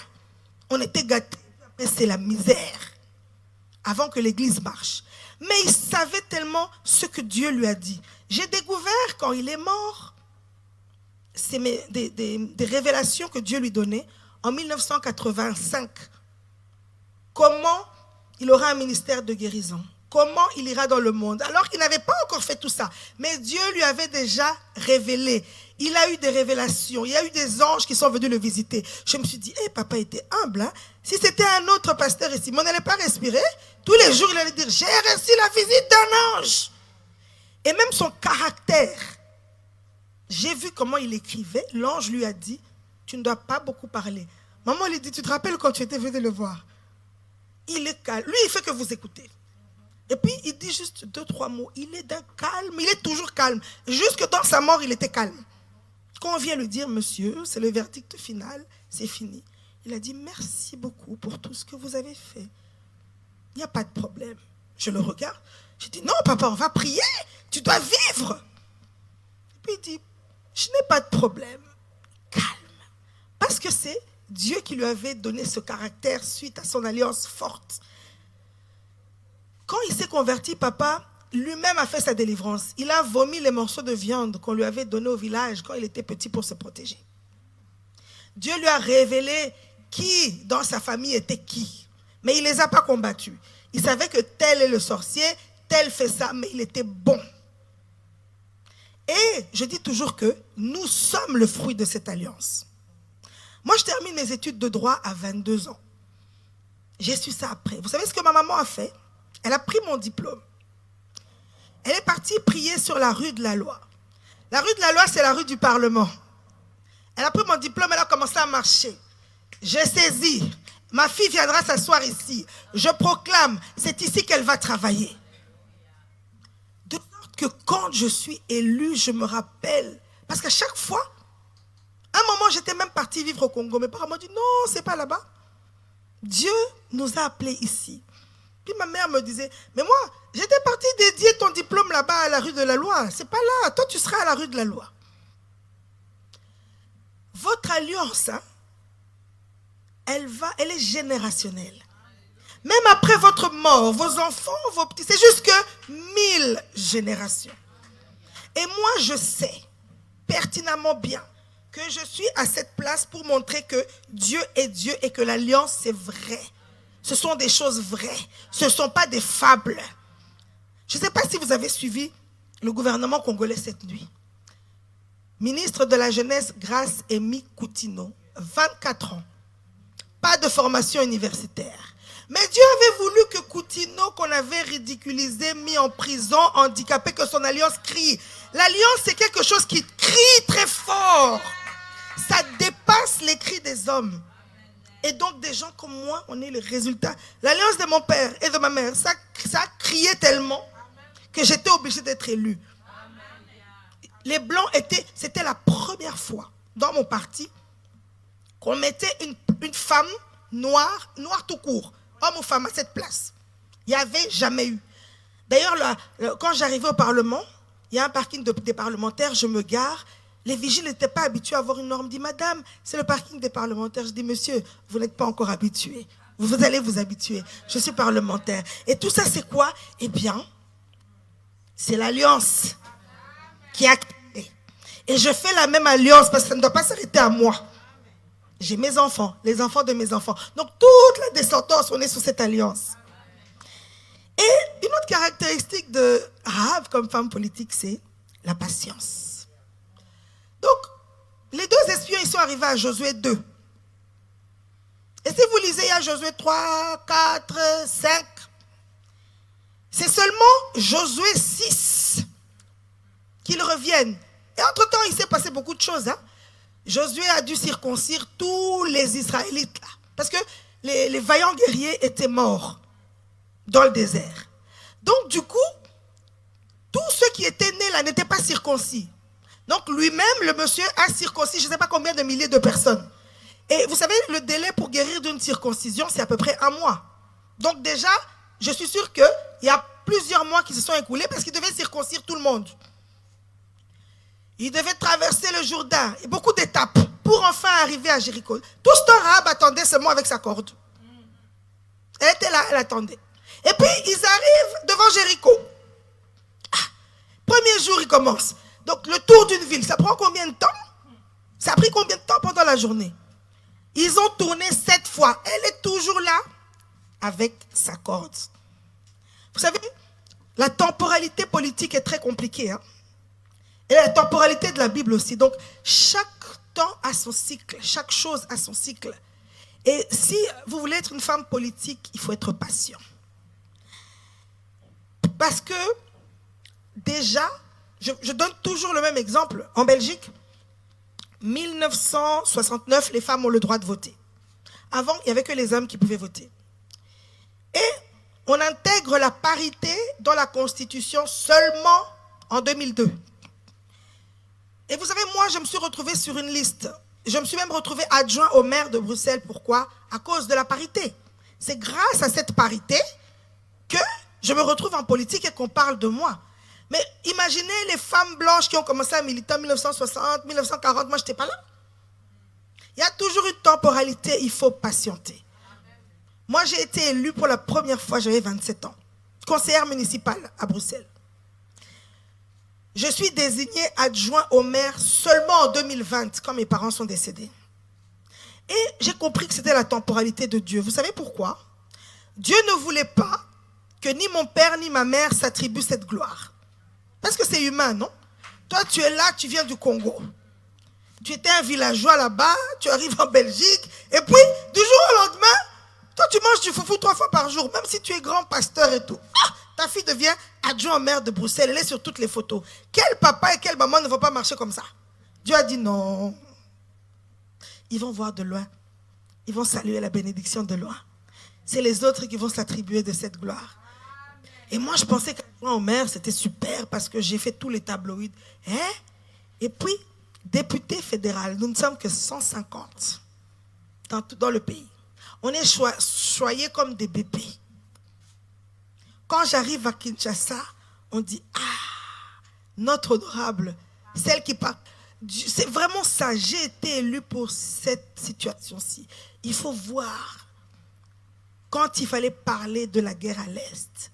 On était gâtés, après c'est la misère, avant que l'église marche. Mais il savait tellement ce que Dieu lui a dit. J'ai découvert quand il est mort, c'est des révélations que Dieu lui donnait en 1985. Comment il aura un ministère de guérison. Comment il ira dans le monde. Alors qu'il n'avait pas encore fait tout ça. Mais Dieu lui avait déjà révélé. Il a eu des révélations. Il y a eu des anges qui sont venus le visiter. Je me suis dit, papa était humble. Hein? Si c'était un autre pasteur ici, mais on n'allait pas respirer. Tous les jours, il allait dire, j'ai reçu la visite d'un ange. Et même son caractère. J'ai vu comment il écrivait. L'ange lui a dit, tu ne dois pas beaucoup parler. Maman lui dit, tu te rappelles quand tu étais venu le voir? Il est calme. Lui, il fait que vous écoutez. Et puis, il dit juste 2-3 mots. Il est d'un calme. Il est toujours calme. Jusque dans sa mort, il était calme. Quand on vient lui dire, monsieur, c'est le verdict final, c'est fini. Il a dit, merci beaucoup pour tout ce que vous avez fait. Il n'y a pas de problème. Je le regarde. Je dis, non, papa, on va prier. Tu dois vivre. Et puis, il dit, je n'ai pas de problème. Calme. Parce que c'est Dieu qui lui avait donné ce caractère suite à son alliance forte. Quand il s'est converti, papa lui-même a fait sa délivrance. Il a vomi les morceaux de viande qu'on lui avait donnés au village quand il était petit pour se protéger. Dieu lui a révélé qui dans sa famille était qui. Mais il ne les a pas combattus. Il savait que tel est le sorcier, tel fait ça, mais il était bon. Et je dis toujours que nous sommes le fruit de cette alliance. Moi, je termine mes études de droit à 22 ans. J'ai su ça après. Vous savez ce que ma maman a fait? Elle a pris mon diplôme. Elle est partie prier sur la rue de la Loi. La rue de la Loi, c'est la rue du Parlement. Elle a pris mon diplôme, elle a commencé à marcher. J'ai saisi. Ma fille viendra s'asseoir ici. Je proclame, c'est ici qu'elle va travailler. De sorte que quand je suis élue, je me rappelle. Parce qu'à chaque fois, à un moment, j'étais même partie vivre au Congo. Mes parents m'ont dit, non, c'est pas là-bas. Dieu nous a appelés ici. Puis ma mère me disait, mais moi, j'étais partie dédier ton diplôme là-bas à la rue de la Loi. C'est pas là. Toi, tu seras à la rue de la Loi. Votre alliance, hein, elle est générationnelle. Même après votre mort, vos enfants, vos petits, c'est juste que 1000 générations. Et moi, je sais pertinemment bien que je suis à cette place pour montrer que Dieu est Dieu et que l'alliance, c'est vrai. Ce sont des choses vraies. Ce ne sont pas des fables. Je ne sais pas si vous avez suivi le gouvernement congolais cette nuit. Ministre de la Jeunesse, Grace Amy Coutinho, 24 ans. Pas de formation universitaire. Mais Dieu avait voulu que Coutinho, qu'on avait ridiculisé, mis en prison, handicapé, que son alliance crie. L'alliance, c'est quelque chose qui crie très fort. Ça dépasse les cris des hommes. Et donc, des gens comme moi, on est le résultat. L'alliance de mon père et de ma mère, ça criait tellement que j'étais obligée d'être élue. Les Blancs c'était la première fois dans mon parti qu'on mettait une femme noire tout court, homme ou femme, à cette place. Il n'y avait jamais eu. D'ailleurs, quand j'arrivais au Parlement, il y a un parking des parlementaires, je me gare. Les vigiles n'étaient pas habitués à avoir une norme. Dit, madame, c'est le parking des parlementaires. Je dis, monsieur, vous n'êtes pas encore habitué. Vous allez vous habituer. Je suis parlementaire. Et tout ça, c'est quoi? Eh bien, c'est l'alliance qui a créé. Et je fais la même alliance parce que ça ne doit pas s'arrêter à moi. J'ai mes enfants, les enfants de mes enfants. Donc, toute la descendance, on est sur cette alliance. Et une autre caractéristique de Rahab comme femme politique, c'est la patience. Donc, les deux espions, ils sont arrivés à Josué 2. Et si vous lisez, il y a Josué 3, 4, 5. C'est seulement Josué 6 qu'ils reviennent. Et entre-temps, il s'est passé beaucoup de choses. Hein? Josué a dû circoncire tous les Israélites. Là, parce que les vaillants guerriers étaient morts dans le désert. Donc, du coup, tous ceux qui étaient nés là n'étaient pas circoncis. Donc lui-même, le monsieur a circoncis je ne sais pas combien de milliers de personnes. Et vous savez, le délai pour guérir d'une circoncision, c'est à peu près 1 mois. Donc déjà, je suis sûr qu'il y a plusieurs mois qui se sont écoulés parce qu'il devait circoncire tout le monde. Il devait traverser le Jourdain, et beaucoup d'étapes, pour enfin arriver à Jéricho. Tout ce temps, Rahab attendait seulement avec sa corde. Elle était là, elle attendait. Et puis, ils arrivent devant Jéricho. Premier jour, il commence. Donc, le tour d'une ville, ça prend combien de temps? Ça a pris combien de temps pendant la journée? Ils ont tourné 7 fois. Elle est toujours là avec sa corde. Vous savez, la temporalité politique est très compliquée. Hein? Et la temporalité de la Bible aussi. Donc, chaque temps a son cycle. Chaque chose a son cycle. Et si vous voulez être une femme politique, il faut être patient. Parce que, déjà, je donne toujours le même exemple. En Belgique, 1969, les femmes ont le droit de voter. Avant, il n'y avait que les hommes qui pouvaient voter. Et on intègre la parité dans la Constitution seulement en 2002. Et vous savez, moi, je me suis retrouvée sur une liste. Je me suis même retrouvée adjoint au maire de Bruxelles. Pourquoi? À cause de la parité. C'est grâce à cette parité que je me retrouve en politique et qu'on parle de moi. Mais imaginez les femmes blanches qui ont commencé à militer en 1960, 1940. Moi, je n'étais pas là. Il y a toujours une temporalité, il faut patienter. Moi, j'ai été élue pour la première fois, j'avais 27 ans. Conseillère municipale à Bruxelles. Je suis désignée adjoint au maire seulement en 2020, quand mes parents sont décédés. Et j'ai compris que c'était la temporalité de Dieu. Vous savez pourquoi? Dieu ne voulait pas que ni mon père ni ma mère s'attribuent cette gloire. Parce que c'est humain, non? Toi, tu es là, tu viens du Congo. Tu étais un villageois là-bas, tu arrives en Belgique, et puis, du jour au lendemain, toi, tu manges du foufou 3 fois par jour, même si tu es grand pasteur et tout. Ah, ta fille devient adjoint au maire de Bruxelles, elle est sur toutes les photos. Quel papa et quelle maman ne vont pas marcher comme ça? Dieu a dit non. Ils vont voir de loin. Ils vont saluer la bénédiction de loin. C'est les autres qui vont s'attribuer de cette gloire. Et moi, je pensais qu'adjoint au maire, c'était super parce que j'ai fait tous les tabloïds. Et puis, député fédéral, nous ne sommes que 150 dans le pays. On est choyés comme des bébés. Quand j'arrive à Kinshasa, on dit, notre honorable, celle qui parle. C'est vraiment ça, j'ai été élu pour cette situation-ci. Il faut voir, quand il fallait parler de la guerre à l'Est,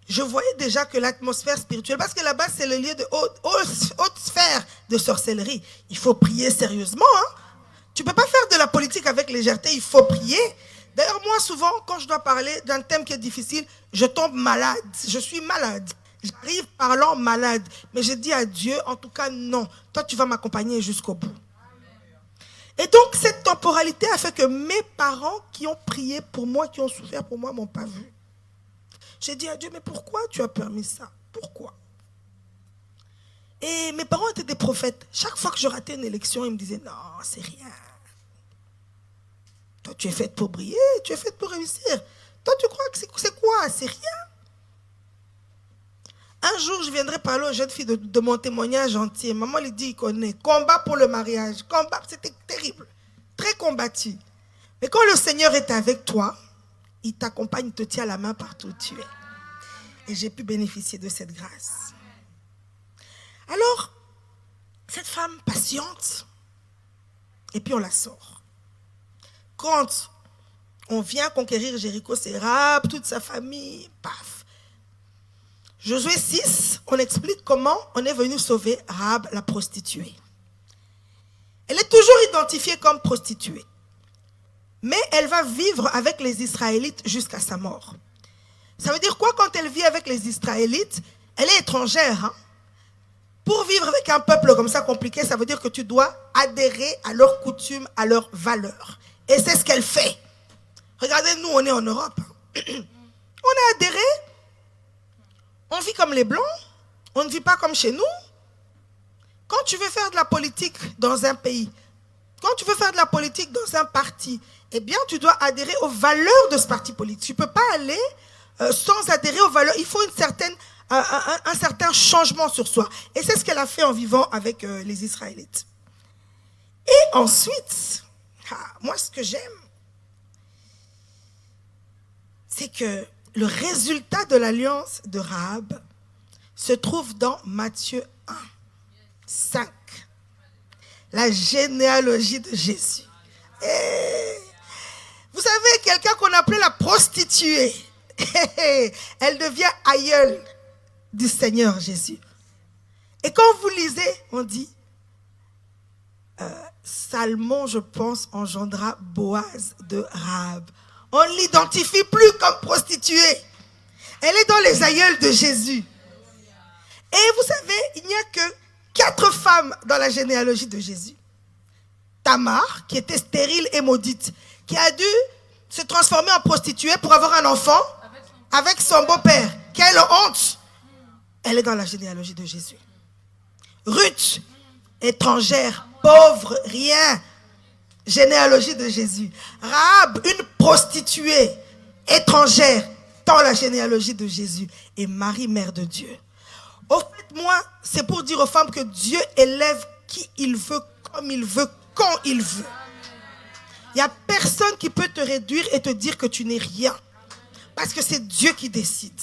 je voyais déjà que l'atmosphère spirituelle, parce que là-bas, c'est le lieu de haute sphère de sorcellerie. Il faut prier sérieusement. Tu ne peux pas faire de la politique avec légèreté, il faut prier. D'ailleurs, moi, souvent, quand je dois parler d'un thème qui est difficile, je tombe malade. Je suis malade. J'arrive parlant malade. Mais je dis à Dieu, en tout cas, non. Toi, tu vas m'accompagner jusqu'au bout. Et donc, cette temporalité a fait que mes parents qui ont prié pour moi, qui ont souffert pour moi, ne m'ont pas vu. J'ai dit à Dieu, mais pourquoi tu as permis ça? Pourquoi? Et mes parents étaient des prophètes. Chaque fois que je ratais une élection, ils me disaient, non, c'est rien. Toi, tu es faite pour briller, tu es faite pour réussir. Toi, tu crois que c'est quoi? C'est rien. Un jour, je viendrai parler aux jeunes filles de mon témoignage entier. Maman lui dit, il connaît. Combat pour le mariage. Combat, c'était terrible. Très combattu. Mais quand le Seigneur est avec toi, il t'accompagne, il te tient la main partout où tu es. Et j'ai pu bénéficier de cette grâce. Alors, cette femme patiente, et puis on la sort. Quand on vient conquérir Jéricho, c'est Rahab, toute sa famille, paf. Josué 6, on explique comment on est venu sauver Rahab, la prostituée. Elle est toujours identifiée comme prostituée. Mais elle va vivre avec les Israélites jusqu'à sa mort. Ça veut dire quoi quand elle vit avec les Israélites? Elle est étrangère. Pour vivre avec un peuple comme ça compliqué, ça veut dire que tu dois adhérer à leurs coutumes, à leurs valeurs. Et c'est ce qu'elle fait. Regardez, nous, on est en Europe. On a adhéré. On vit comme les Blancs. On ne vit pas comme chez nous. Quand tu veux faire de la politique dans un pays, quand tu veux faire de la politique dans un parti, eh bien, tu dois adhérer aux valeurs de ce parti politique. Tu ne peux pas aller sans adhérer aux valeurs. Il faut un certain changement sur soi. Et c'est ce qu'elle a fait en vivant avec les Israélites. Et ensuite, moi, ce que j'aime, c'est que le résultat de l'alliance de Rahab se trouve dans Matthieu 1, 5. La généalogie de Jésus. Et vous savez, quelqu'un qu'on appelait la prostituée, elle devient aïeule du Seigneur Jésus. Et quand vous lisez, on dit, Salmon, je pense, engendra Boaz de Rahab. On ne l'identifie plus comme prostituée. Elle est dans les aïeuls de Jésus. Et vous savez, il n'y a que 4 femmes dans la généalogie de Jésus. Tamar, qui était stérile et maudite, qui a dû se transformer en prostituée pour avoir un enfant avec son beau-père. Quelle honte! Elle est dans la généalogie de Jésus. Ruth, étrangère, pauvre, rien. Généalogie de Jésus. Rahab, une prostituée, étrangère, dans la généalogie de Jésus. Et Marie, mère de Dieu. Au fait, moi, c'est pour dire aux femmes que Dieu élève qui il veut, comme il veut, quand il veut. Il n'y a personne qui peut te réduire et te dire que tu n'es rien. Parce que c'est Dieu qui décide.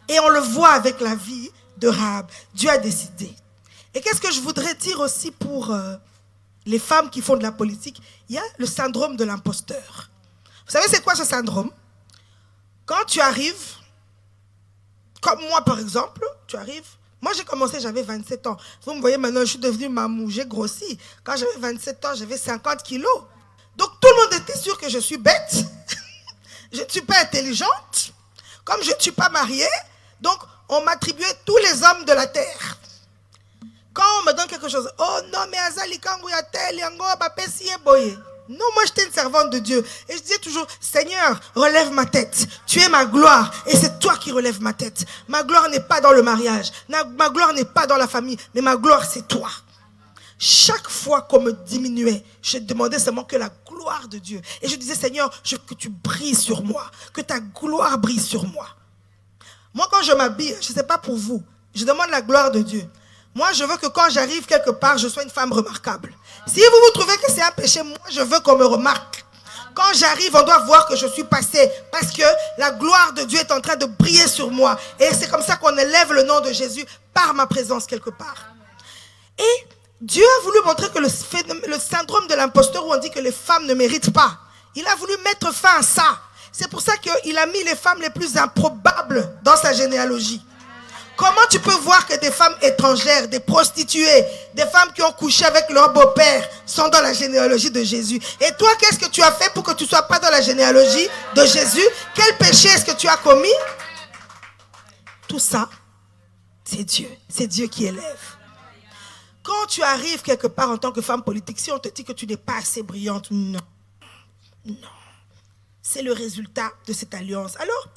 Et on le voit avec la vie de Rahab. Dieu a décidé. Et qu'est-ce que je voudrais dire aussi pour les femmes qui font de la politique? Il y a le syndrome de l'imposteur. Vous savez c'est quoi ce syndrome? Quand tu arrives, comme moi par exemple, tu arrives, moi j'ai commencé, j'avais 27 ans. Vous me voyez maintenant, je suis devenue mamou, j'ai grossi. Quand j'avais 27 ans, j'avais 50 kilos. Donc tout le monde était sûr que je suis bête. Je ne suis pas intelligente. Comme je ne suis pas mariée, donc on m'attribuait tous les hommes de la terre. Quand on me donne quelque chose, oh non, mais Azali Kangu ya tel yango bapesi boye. Non, moi j'étais une servante de Dieu. Et je disais toujours, Seigneur, relève ma tête. Tu es ma gloire et c'est toi qui relèves ma tête. Ma gloire n'est pas dans le mariage. Ma gloire n'est pas dans la famille. Mais ma gloire, c'est toi. Chaque fois qu'on me diminuait, je demandais seulement que la gloire de Dieu. Et je disais, Seigneur, je veux que tu brilles sur moi. Que ta gloire brille sur moi. Moi, quand je m'habille, je ne sais pas pour vous, je demande la gloire de Dieu. Moi, je veux que quand j'arrive quelque part, je sois une femme remarquable. Si vous trouvez que c'est un péché, moi, je veux qu'on me remarque. Quand j'arrive, on doit voir que je suis passée. Parce que la gloire de Dieu est en train de briller sur moi. Et c'est comme ça qu'on élève le nom de Jésus par ma présence quelque part. Et Dieu a voulu montrer que le syndrome de l'imposteur où on dit que les femmes ne méritent pas, il a voulu mettre fin à ça. C'est pour ça qu'il a mis les femmes les plus improbables dans sa généalogie. Comment tu peux voir que des femmes étrangères, des prostituées, des femmes qui ont couché avec leur beau-père sont dans la généalogie de Jésus? Et toi, qu'est-ce que tu as fait pour que tu ne sois pas dans la généalogie de Jésus? Quel péché est-ce que tu as commis? Tout ça, c'est Dieu. C'est Dieu qui élève. Quand tu arrives quelque part en tant que femme politique, si on te dit que tu n'es pas assez brillante, non. Non. C'est le résultat de cette alliance. Alors,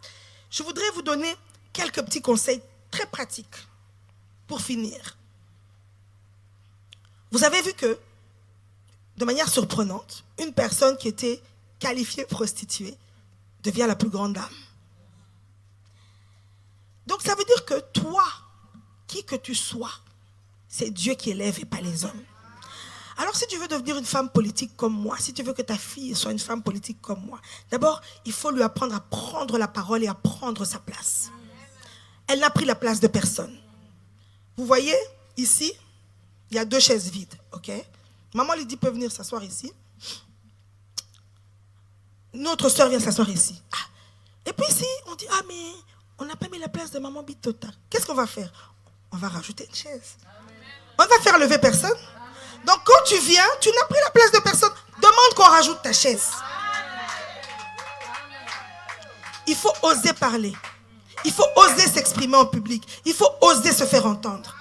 je voudrais vous donner quelques petits conseils très pratiques pour finir. Vous avez vu que, de manière surprenante, une personne qui était qualifiée prostituée devient la plus grande dame. Donc ça veut dire que toi, qui que tu sois, c'est Dieu qui élève et pas les hommes. Alors si tu veux devenir une femme politique comme moi, si tu veux que ta fille soit une femme politique comme moi, d'abord, il faut lui apprendre à prendre la parole et à prendre sa place. Elle n'a pris la place de personne. Vous voyez, ici, il y a 2 chaises vides, ok? Maman Lydie peut venir s'asseoir ici. Notre soeur vient s'asseoir ici. Ah. Et puis ici, on dit, ah mais on n'a pas mis la place de maman Bitota. Qu'est-ce qu'on va faire? On va rajouter une chaise. On va faire lever personne. Donc quand tu viens, tu n'as pris la place de personne. Demande qu'on rajoute ta chaise. Il faut oser parler. Il faut oser s'exprimer en public. Il faut oser se faire entendre.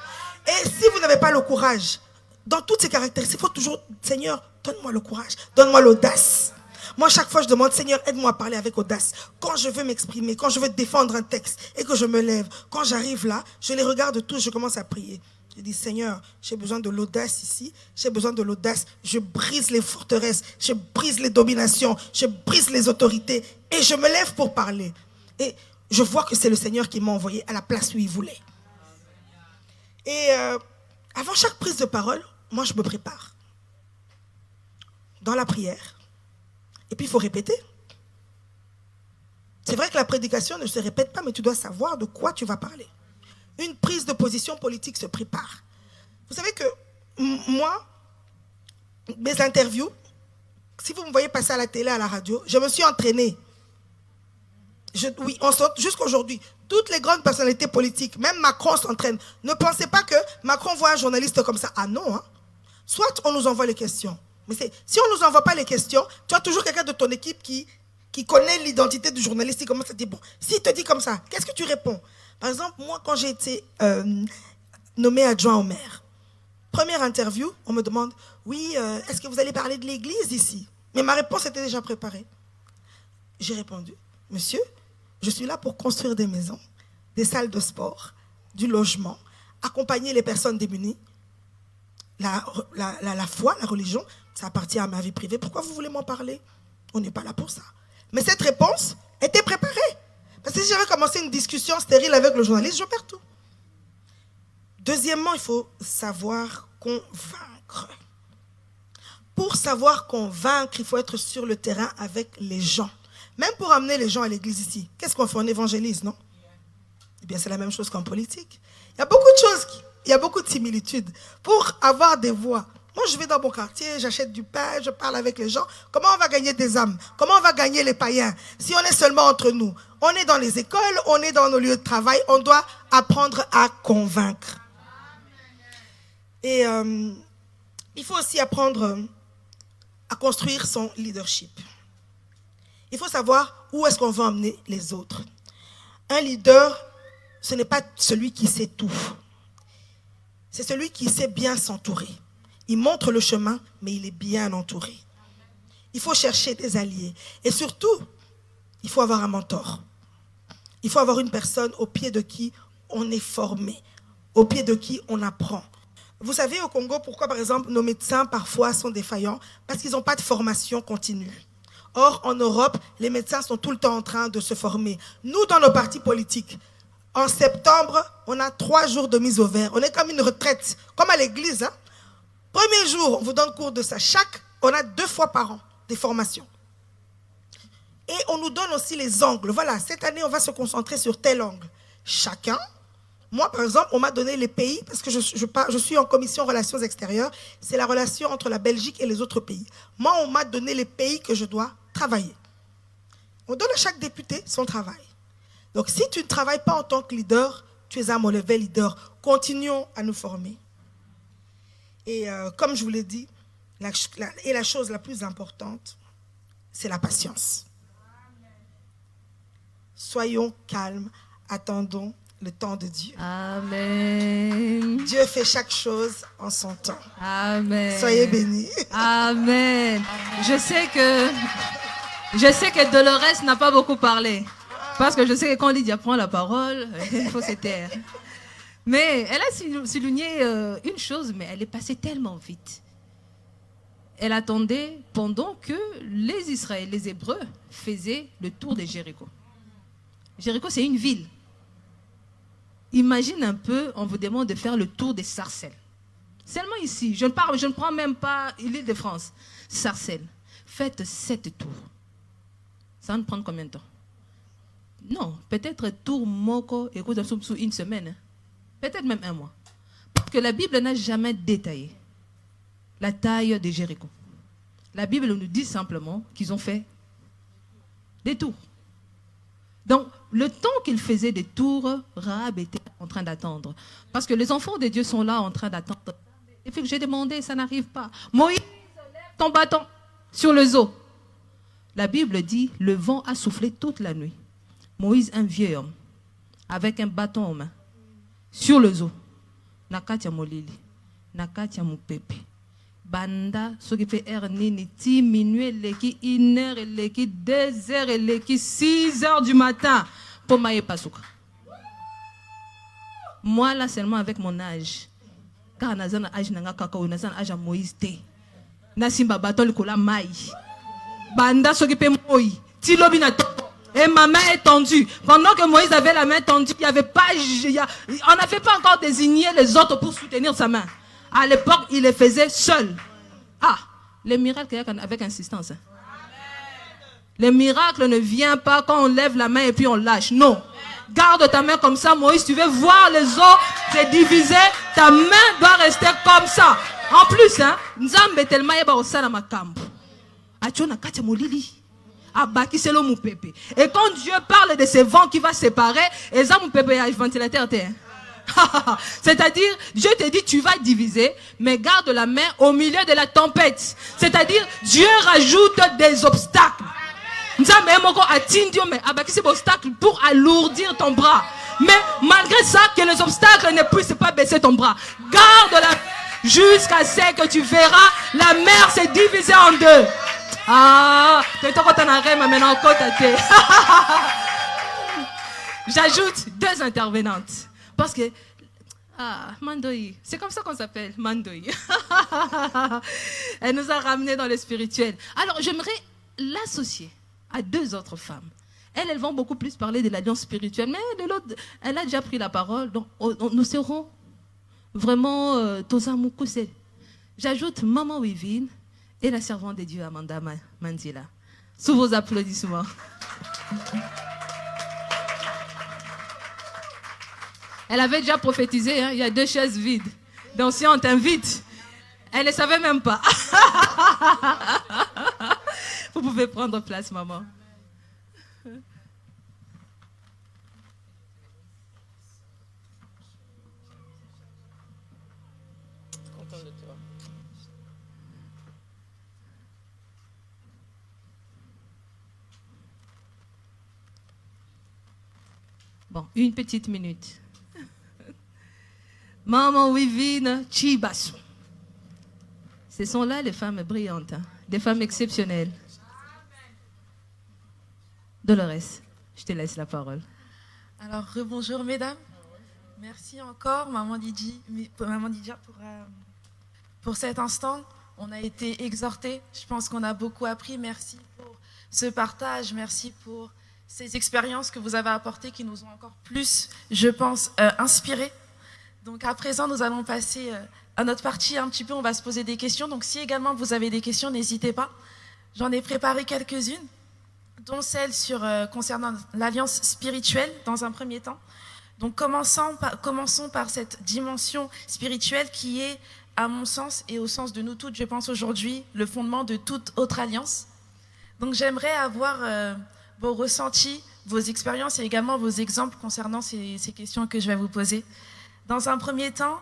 Et si vous n'avez pas le courage, dans toutes ces caractéristiques, il faut toujours, Seigneur, donne-moi le courage, donne-moi l'audace. Moi, chaque fois, je demande, Seigneur, aide-moi à parler avec audace. Quand je veux m'exprimer, quand je veux défendre un texte et que je me lève, quand j'arrive là, je les regarde tous, je commence à prier. Je dis, Seigneur, j'ai besoin de l'audace ici, j'ai besoin de l'audace. Je brise les forteresses, je brise les dominations, je brise les autorités et je me lève pour parler. Et je vois que c'est le Seigneur qui m'a envoyé à la place où il voulait. Et avant chaque prise de parole, moi je me prépare. Dans la prière. Et puis il faut répéter. C'est vrai que la prédication ne se répète pas, mais tu dois savoir de quoi tu vas parler. Une prise de position politique se prépare. Vous savez que moi, mes interviews, si vous me voyez passer à la télé, à la radio, je me suis entraînée. Oui, jusqu'à aujourd'hui, toutes les grandes personnalités politiques, même Macron s'entraîne. Ne pensez pas que Macron voit un journaliste comme ça. Ah non, hein. Soit on nous envoie les questions. Mais si on ne nous envoie pas les questions, tu as toujours quelqu'un de ton équipe qui connaît l'identité du journaliste. Il commence à dire, bon, s'il te dit comme ça, qu'est-ce que tu réponds? Par exemple, moi, quand j'ai été nommé adjoint au maire, première interview, on me demande, oui, est-ce que vous allez parler de l'église ici? Mais ma réponse était déjà préparée. J'ai répondu, monsieur, je suis là pour construire des maisons, des salles de sport, du logement, accompagner les personnes démunies. La foi, la religion, ça appartient à ma vie privée. Pourquoi vous voulez m'en parler? On n'est pas là pour ça. Mais cette réponse était préparée. Parce que si j'avais commencé une discussion stérile avec le journaliste, je perds tout. Deuxièmement, il faut savoir convaincre. Pour savoir convaincre, il faut être sur le terrain avec les gens. Même pour amener les gens à l'église ici. Qu'est-ce qu'on fait? On évangélise, non? Eh bien, c'est la même chose qu'en politique. Il y a beaucoup de choses, il y a beaucoup de similitudes. Pour avoir des voix, moi je vais dans mon quartier, j'achète du pain, je parle avec les gens. Comment on va gagner des âmes? Comment on va gagner les païens? Si on est seulement entre nous, on est dans les écoles, on est dans nos lieux de travail, on doit apprendre à convaincre. Et il faut aussi apprendre à construire son leadership. Il faut savoir où est-ce qu'on veut emmener les autres. Un leader, ce n'est pas celui qui sait tout. C'est celui qui sait bien s'entourer. Il montre le chemin, mais il est bien entouré. il faut chercher des alliés. Et surtout, il faut avoir un mentor. Il faut avoir une personne au pied de qui on est formé, au pied de qui on apprend. Vous savez au Congo pourquoi, par exemple, nos médecins parfois sont défaillants? Parce qu'ils n'ont pas de formation continue. Or, en Europe, les médecins sont tout le temps en train de se former. Nous, dans nos partis politiques, en septembre, on a 3 jours de mise au vert. On est comme une retraite, comme à l'église. Hein? Premier jour, on vous donne cours de ça. On a 2 fois par an des formations. Et on nous donne aussi les angles. Voilà, cette année, on va se concentrer sur tel angle. Chacun. Moi, par exemple, on m'a donné les pays, parce que je suis en commission relations extérieures. C'est la relation entre la Belgique et les autres pays. Moi, on m'a donné les pays que je dois travailler. On donne à chaque député son travail. Donc, si tu ne travailles pas en tant que leader, tu es un mauvais leader. Continuons à nous former. Et comme je vous l'ai dit, la chose la plus importante, c'est la patience. Soyons calmes, attendons le temps de Dieu. Amen. Dieu fait chaque chose en son temps. Amen. Soyez bénis. Amen. Je sais que Dolores n'a pas beaucoup parlé. Parce que je sais que quand Lydia prend la parole, il faut se taire. Mais elle a souligné une chose, mais elle est passée tellement vite. Elle attendait pendant que les Israéliens, les Hébreux, faisaient le tour de Jéricho. Jéricho, c'est une ville. Imagine un peu, on vous demande de faire le tour des Sarcelles. Seulement ici, je ne prends même pas l'île de France. Sarcelles. Faites 7 tours. Ça va nous prendre combien de temps? Non, peut-être tour Moko et sous une semaine. Peut-être même 1 mois. Parce que la Bible n'a jamais détaillé la taille de Jéricho. La Bible nous dit simplement qu'ils ont fait des tours. Donc, le temps qu'ils faisaient des tours, Rahab était en train d'attendre. Parce que les enfants de Dieu sont là en train d'attendre. Et puis j'ai demandé, ça n'arrive pas. Moïse, lève ton bâton sur le zoo. La Bible dit, le vent a soufflé toute la nuit. Moïse, un vieux homme, avec un bâton en main, sur le zoo. Nakatia molili, nakatia mupepe. Banda, ce qui fait nini, 10 minuit, leki 1 heure, leki 2 heures, leki 6 heures du matin, pour maïe pasouka. Moi, là, seulement avec mon âge, car nazan âge nanga kakao, nazan âge à Moïse té. Nasimba batol kola maï. Banda, ce qui fait moi, tilobi na topo. Et ma main est tendue. Pendant que Moïse avait la main tendue, il y avait pas, on n'avait pas encore désigné les autres pour soutenir sa main. À l'époque, il les faisait seul. Ah, les miracles avec insistance. Le miracle ne vient pas quand on lève la main et puis on lâche. Non. Garde ta main comme ça, Moïse. Tu veux voir les eaux se diviser. Ta main doit rester comme ça. En plus, Nzambe tellement yeba osala makambo. Achona katia molili. Et quand Dieu parle de ces vents qui vont séparer, ventilateur terre. C'est-à-dire, Dieu te dit, tu vas diviser, mais garde la main au milieu de la tempête. C'est-à-dire, Dieu rajoute des obstacles. Pour alourdir ton bras. Mais malgré ça, que les obstacles ne puissent pas baisser ton bras. Garde la main jusqu'à ce que tu verras la mer se diviser en 2. Ah, j'ajoute 2 intervenantes. Parce que, Mandoï, c'est comme ça qu'on s'appelle, Mandoï. Elle nous a ramenés dans le spirituel. Alors, j'aimerais l'associer à 2 autres femmes. Elles vont beaucoup plus parler de l'alliance spirituelle, mais de l'autre, elle a déjà pris la parole. Donc, nous serons vraiment Tosa Moukoussé. J'ajoute Maman Wivine et la servante de Dieu, Amanda Mandila. Sous vos applaudissements. Elle avait déjà prophétisé, il y a 2 chaises vides. Donc si on t'invite, elle ne savait même pas. Vous pouvez prendre place, maman. Content de toi. Bon, une petite minute. Maman Wivine Chibasu. Ce sont là les femmes brillantes, des femmes exceptionnelles. Dolores, je te laisse la parole. Alors, rebonjour mesdames. Merci encore, Maman Lydia, pour cet instant. On a été exhortés. Je pense qu'on a beaucoup appris. Merci pour ce partage. Merci pour ces expériences que vous avez apportées qui nous ont encore plus, je pense, inspirés. Donc, à présent, nous allons passer à notre partie un petit peu. On va se poser des questions. Donc, si également vous avez des questions, n'hésitez pas. J'en ai préparé quelques-unes, dont celle concernant l'alliance spirituelle dans un premier temps. Donc commençons par cette dimension spirituelle qui est, à mon sens et au sens de nous toutes, je pense aujourd'hui, le fondement de toute autre alliance. Donc j'aimerais avoir vos ressentis, vos expériences et également vos exemples concernant ces questions que je vais vous poser. Dans un premier temps,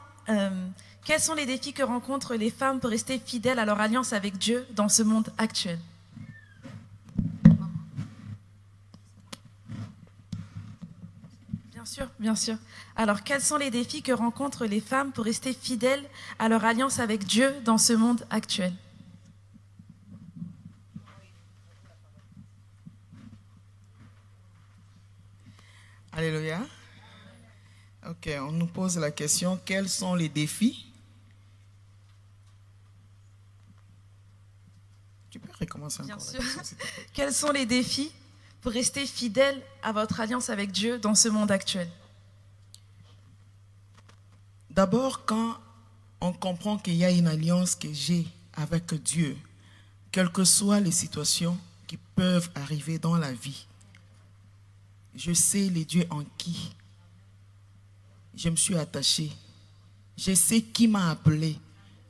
quels sont les défis que rencontrent les femmes pour rester fidèles à leur alliance avec Dieu dans ce monde actuel ? Bien sûr. Alors, quels sont les défis que rencontrent les femmes pour rester fidèles à leur alliance avec Dieu dans ce monde actuel ? Alléluia. Ok, on nous pose la question, quels sont les défis? Tu peux recommencer encore. Bien sûr. Quels sont les défis pour rester fidèle à votre alliance avec Dieu dans ce monde actuel? D'abord, quand on comprend qu'il y a une alliance que j'ai avec Dieu, quelles que soient les situations qui peuvent arriver dans la vie, je sais les dieux en qui je me suis attaché. Je sais qui m'a appelé.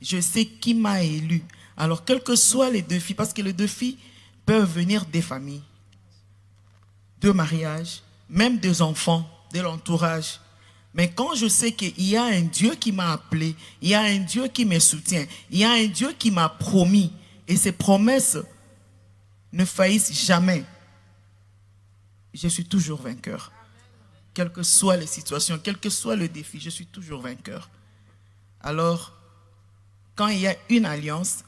Je sais qui m'a élu. Alors, quels que soient les défis, parce que les défis peuvent venir des familles, de mariage, même des enfants, de l'entourage. Mais quand je sais qu'il y a un Dieu qui m'a appelé, il y a un Dieu qui me soutient, il y a un Dieu qui m'a promis, et ses promesses ne faillissent jamais, je suis toujours vainqueur. Quelles que soient les situations, quel que soit le défi, je suis toujours vainqueur. Alors, quand il y a une alliance,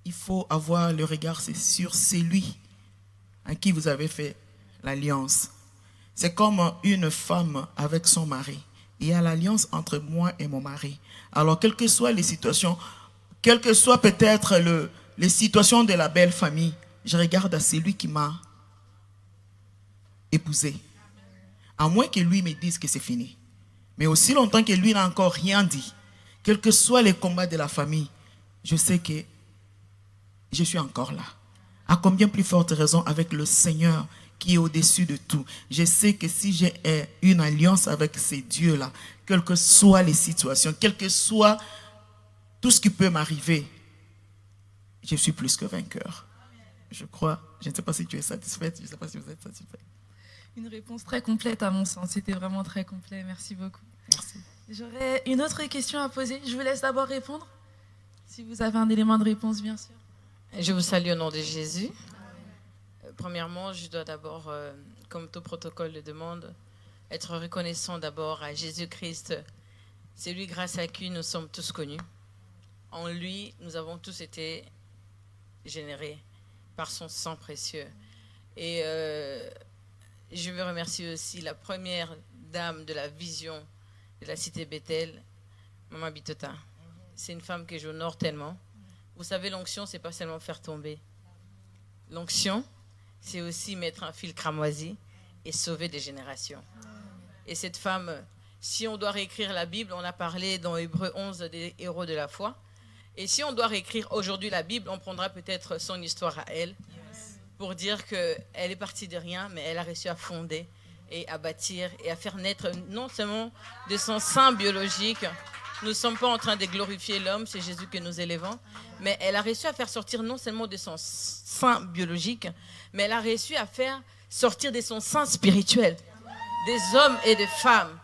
il faut avoir le regard sur celui à qui vous avez fait l'alliance. C'est comme une femme avec son mari. Il y a l'alliance entre moi et mon mari. Alors, quelles que soient les situations, quelles que soient peut-être les situations de la belle famille, je regarde à celui qui m'a épousé. À moins que lui me dise que c'est fini. Mais aussi longtemps que lui n'a encore rien dit, quels que soient les combats de la famille, je sais que je suis encore là. À combien plus forte raison avec le Seigneur qui est au-dessus de tout. Je sais que si j'ai une alliance avec ces dieux-là, quelles que soient les situations, quel que soit tout ce qui peut m'arriver, je suis plus que vainqueur. Je crois. Je ne sais pas si tu es satisfaite, je ne sais pas si vous êtes satisfait. Une réponse très complète à mon sens. C'était vraiment très complet. Merci beaucoup. Merci. J'aurais une autre question à poser. Je vous laisse d'abord répondre. Si vous avez un élément de réponse, bien sûr. Je vous salue au nom de Jésus. Premièrement, je dois d'abord, comme tout protocole le demande, être reconnaissant d'abord à Jésus-Christ. C'est lui grâce à qui nous sommes tous connus. En lui, nous avons tous été générés par son sang précieux. Et je veux remercier aussi la première dame de la vision de la cité Bethel, Maman Bitota. C'est une femme que j'honore tellement. Vous savez, l'onction, c'est pas seulement faire tomber. L'onction, c'est aussi mettre un fil cramoisi et sauver des générations. Et cette femme, si on doit réécrire la Bible, on a parlé dans Hébreux 11 des héros de la foi. Et si on doit réécrire aujourd'hui la Bible, on prendra peut-être son histoire à elle pour dire qu'elle est partie de rien, mais elle a réussi à fonder et à bâtir et à faire naître non seulement de son sein biologique. Nous ne sommes pas en train de glorifier l'homme, c'est Jésus que nous élevons, mais elle a réussi à faire sortir non seulement de son sein biologique, mais elle a réussi à faire sortir de son sein spirituel, des hommes et des femmes,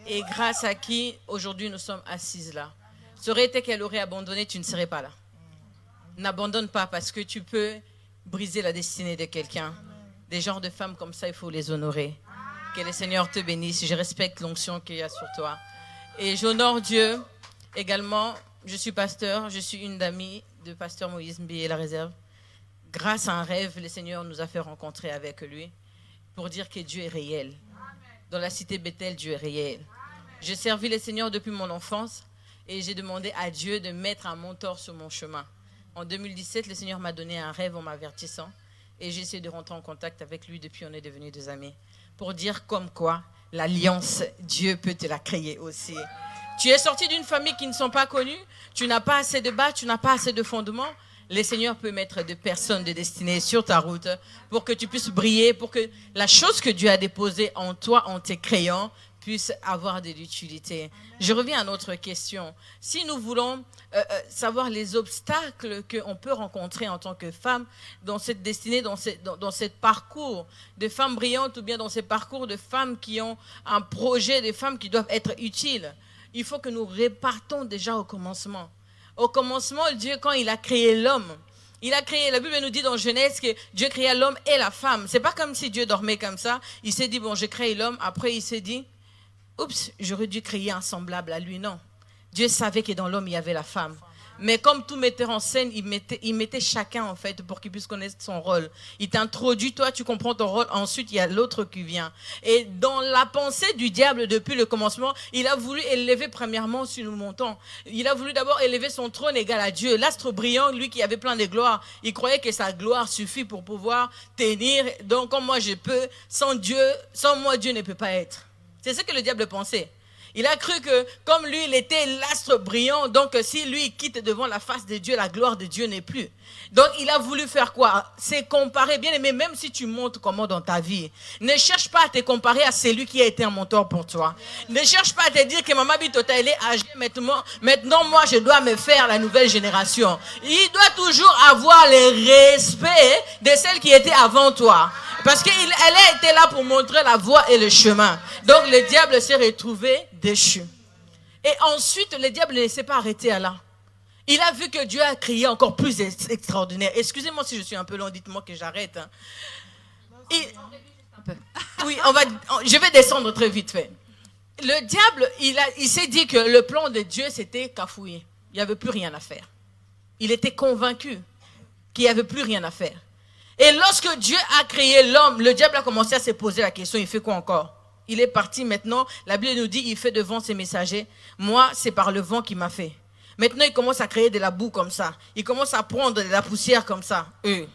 et grâce à qui aujourd'hui nous sommes assises là. Ça aurait été qu'elle aurait abandonné, tu ne serais pas là. N'abandonne pas parce que tu peux briser la destinée de quelqu'un. Des genres de femmes comme ça, il faut les honorer. Que le Seigneur te bénisse. Je respecte l'onction qu'il y a sur toi. Et j'honore Dieu également. Je suis pasteur, je suis une amie de pasteur Moïse Mbi et la réserve. grâce à un rêve, le Seigneur nous a fait rencontrer avec lui pour dire que Dieu est réel. Dans la cité Bethel, Dieu est réel. J'ai servi le Seigneur depuis mon enfance et j'ai demandé à Dieu de mettre un mentor sur mon chemin. En 2017, le Seigneur m'a donné un rêve en m'avertissant et j'ai essayé de rentrer en contact avec lui. Depuis, on est devenus des amis. Pour dire comme quoi, l'alliance, Dieu peut te la créer aussi. Tu es sorti d'une famille qui ne sont pas connues, tu n'as pas assez de base, tu n'as pas assez de fondements. Le Seigneur peut mettre des personnes de destinée sur ta route pour que tu puisses briller, pour que la chose que Dieu a déposée en toi, en te créant, puisse avoir de l'utilité. Je reviens à notre question. Si nous voulons savoir les obstacles qu'on peut rencontrer en tant que femme dans cette destinée, dans ce parcours de femmes brillantes ou bien dans ce parcours de femmes qui ont un projet, de femmes qui doivent être utiles, il faut que nous repartons déjà au commencement. Au commencement, Dieu, quand il a créé l'homme, la Bible nous dit dans Genèse que Dieu créa l'homme et la femme. C'est pas comme si Dieu dormait comme ça. Il s'est dit, bon, je crée l'homme. Après, il s'est dit, oups, j'aurais dû créer un semblable à lui. Non. Dieu savait que dans l'homme, il y avait la femme. Mais comme tout metteur en scène, il mettait chacun, en fait, pour qu'il puisse connaître son rôle. Il t'introduit, toi, tu comprends ton rôle. Ensuite, il y a l'autre qui vient. Et dans la pensée du diable, depuis le commencement, il a voulu élever, premièrement, si nous montons, il a voulu d'abord élever son trône égal à Dieu. L'astre brillant, lui qui avait plein de gloire, il croyait que sa gloire suffit pour pouvoir tenir. Donc, comme moi, je peux, sans moi, Dieu ne peut pas être. C'est ce que le diable pensait. Il a cru que comme lui, il était l'astre brillant, donc si lui il quitte devant la face de Dieu, la gloire de Dieu n'est plus. Donc il a voulu faire quoi? C'est comparer, bien aimé, même si tu montes comment dans ta vie, ne cherche pas à te comparer à celui qui a été un mentor pour toi. Ne cherche pas à te dire que maman Bitota, elle est âgée, maintenant moi je dois me faire la nouvelle génération. Il doit toujours avoir le respect de celle qui était avant toi. Parce qu'elle a été là pour montrer la voie et le chemin. Donc le diable s'est retrouvé déchu. Et ensuite, le diable ne s'est pas arrêté à là. Il a vu que Dieu a créé encore plus extraordinaire. Excusez-moi si je suis un peu long, dites-moi que j'arrête. Oui, je vais descendre très vite fait. Le diable, il s'est dit que le plan de Dieu, c'était cafouiller. Il n'y avait plus rien à faire. Il était convaincu qu'il n'y avait plus rien à faire. Et lorsque Dieu a créé l'homme, le diable a commencé à se poser la question, il fait quoi encore? Il est parti maintenant, la Bible nous dit, il fait devant ses messagers. Moi, c'est par le vent qu'il m'a fait. Maintenant, il commence à créer de la boue comme ça. Il commence à prendre de la poussière comme ça.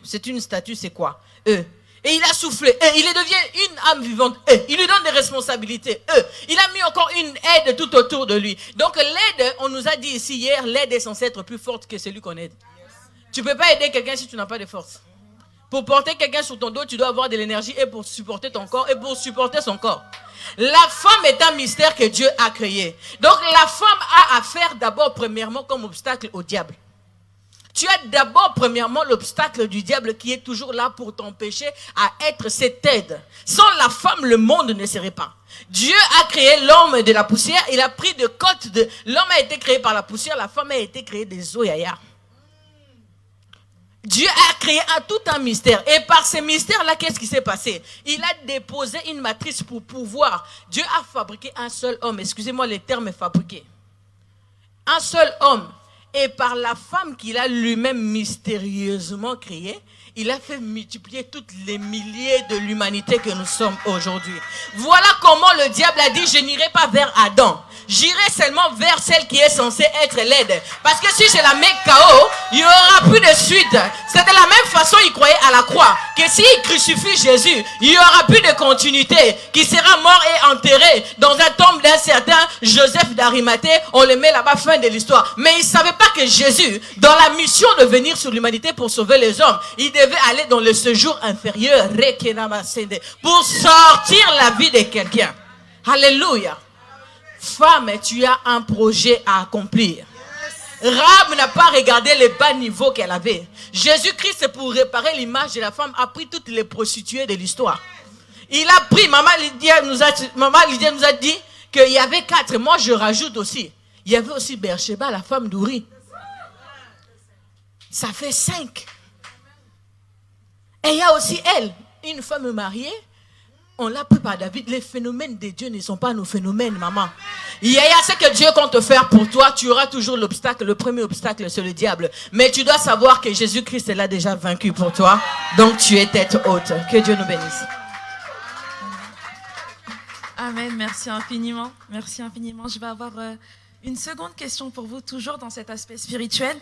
C'est une statue, c'est quoi? Et il a soufflé. Il devient une âme vivante. Il lui donne des responsabilités. Il a mis encore une aide tout autour de lui. Donc l'aide, on nous a dit ici hier, l'aide est censée être plus forte que celui qu'on aide. Tu ne peux pas aider quelqu'un si tu n'as pas de force. Pour porter quelqu'un sur ton dos, tu dois avoir de l'énergie et pour supporter ton corps et pour supporter son corps. La femme est un mystère que Dieu a créé. Donc la femme a affaire d'abord premièrement comme obstacle au diable. Tu as d'abord premièrement l'obstacle du diable qui est toujours là pour t'empêcher à être cette aide. Sans la femme, le monde ne serait pas. Dieu a créé l'homme de la poussière. Il a pris de côte de... L'homme a été créé par la poussière, la femme a été créée des oyaya. Dieu a créé tout un mystère. Et par ces mystères-là, qu'est-ce qui s'est passé? Il a déposé une matrice pour pouvoir. Dieu a fabriqué un seul homme. Excusez-moi, le terme est fabriqué. Un seul homme. Et par la femme qu'il a lui-même mystérieusement créée, il a fait multiplier toutes les milliers de l'humanité que nous sommes aujourd'hui. Voilà comment le diable a dit, je n'irai pas vers Adam. J'irai seulement vers celle qui est censée être l'aide. Parce que si je la mets KO, il n'y aura plus de suite. C'est de la même façon, il croyait à la croix. Que s'il crucifie Jésus, il n'y aura plus de continuité. Qui sera mort et enterré dans un tombe d'un certain Joseph d'Arimathée. On le met là-bas, fin de l'histoire. Mais il ne savait pas que Jésus, dans la mission de venir sur l'humanité pour sauver les hommes, il devait aller dans le séjour inférieur. Pour sortir la vie de quelqu'un. Alléluia. Femme, tu as un projet à accomplir. Rahab n'a pas regardé le bas niveau qu'elle avait. Jésus-Christ, pour réparer l'image de la femme, a pris toutes les prostituées de l'histoire. Il a pris, Maman Lydia nous a dit qu'il y avait 4. Moi, je rajoute aussi. Il y avait aussi Bersheba, la femme d'Uri. Ça fait 5. Et il y a aussi elle, une femme mariée. on l'a pris par David. Les phénomènes de Dieu ne sont pas nos phénomènes, maman. Il y a ce que Dieu compte faire pour toi. Tu auras toujours l'obstacle. Le premier obstacle, c'est le diable. Mais tu dois savoir que Jésus-Christ l'a déjà vaincu pour toi. Donc tu es tête haute. Que Dieu nous bénisse. Amen, merci infiniment. Merci infiniment. Je vais avoir une seconde question pour vous, toujours dans cet aspect spirituel.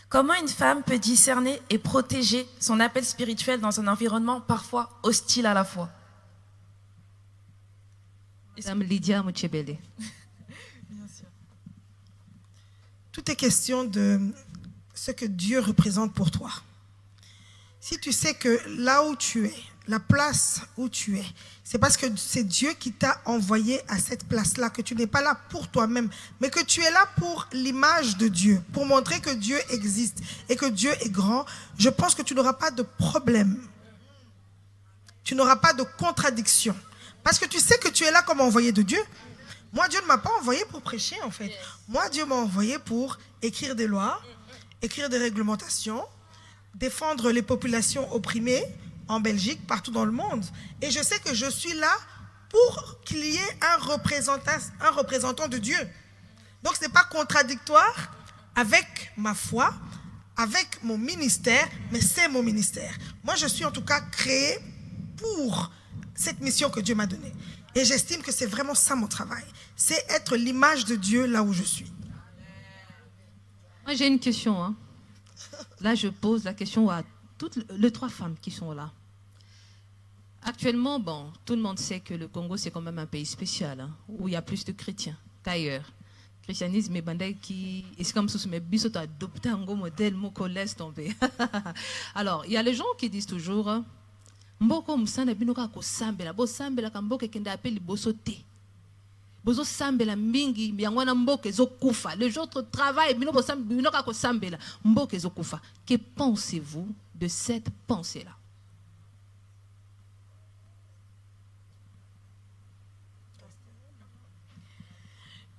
Comment une femme peut discerner et protéger son appel spirituel dans un environnement parfois hostile à la fois? Madame Lydia Muchebele. Bien sûr. Tout est question de ce que Dieu représente pour toi. Si tu sais que là où tu es, la place où tu es, c'est parce que c'est Dieu qui t'a envoyé à cette place-là, que tu n'es pas là pour toi-même, mais que tu es là pour l'image de Dieu, pour montrer que Dieu existe et que Dieu est grand. Je pense que tu n'auras pas de problème. Tu n'auras pas de contradiction. Parce que tu sais que tu es là comme envoyé de Dieu. Moi, Dieu ne m'a pas envoyé pour prêcher, en fait. Moi, Dieu m'a envoyé pour écrire des lois, écrire des réglementations, défendre les populations opprimées en Belgique, partout dans le monde. Et je sais que je suis là pour qu'il y ait un représentant de Dieu. Donc, ce n'est pas contradictoire avec ma foi, avec mon ministère, mais c'est mon ministère. Moi, je suis en tout cas créée pour cette mission que Dieu m'a donnée. Et j'estime que c'est vraiment ça mon travail. C'est être l'image de Dieu là où je suis. Moi, j'ai une question. Hein. Là, je pose la question à toutes les 3 femmes qui sont là. Actuellement, bon, tout le monde sait que le Congo, c'est quand même un pays spécial, hein, où il y a plus de chrétiens qu'ailleurs. Le christianisme est bandé qui est comme si mes bisous adopté un gros modèle, mon laisse tomber. Alors, il y a les gens qui disent toujours, mboko musana binoka ko sambela, bo sambela kamboke kende appelle boso te. Bozo sambela mingi yangwana mboke zo kufa. Les autres travaillent binoka ko sambela, mboke zo kufa. Que pensez-vous de cette pensée-là?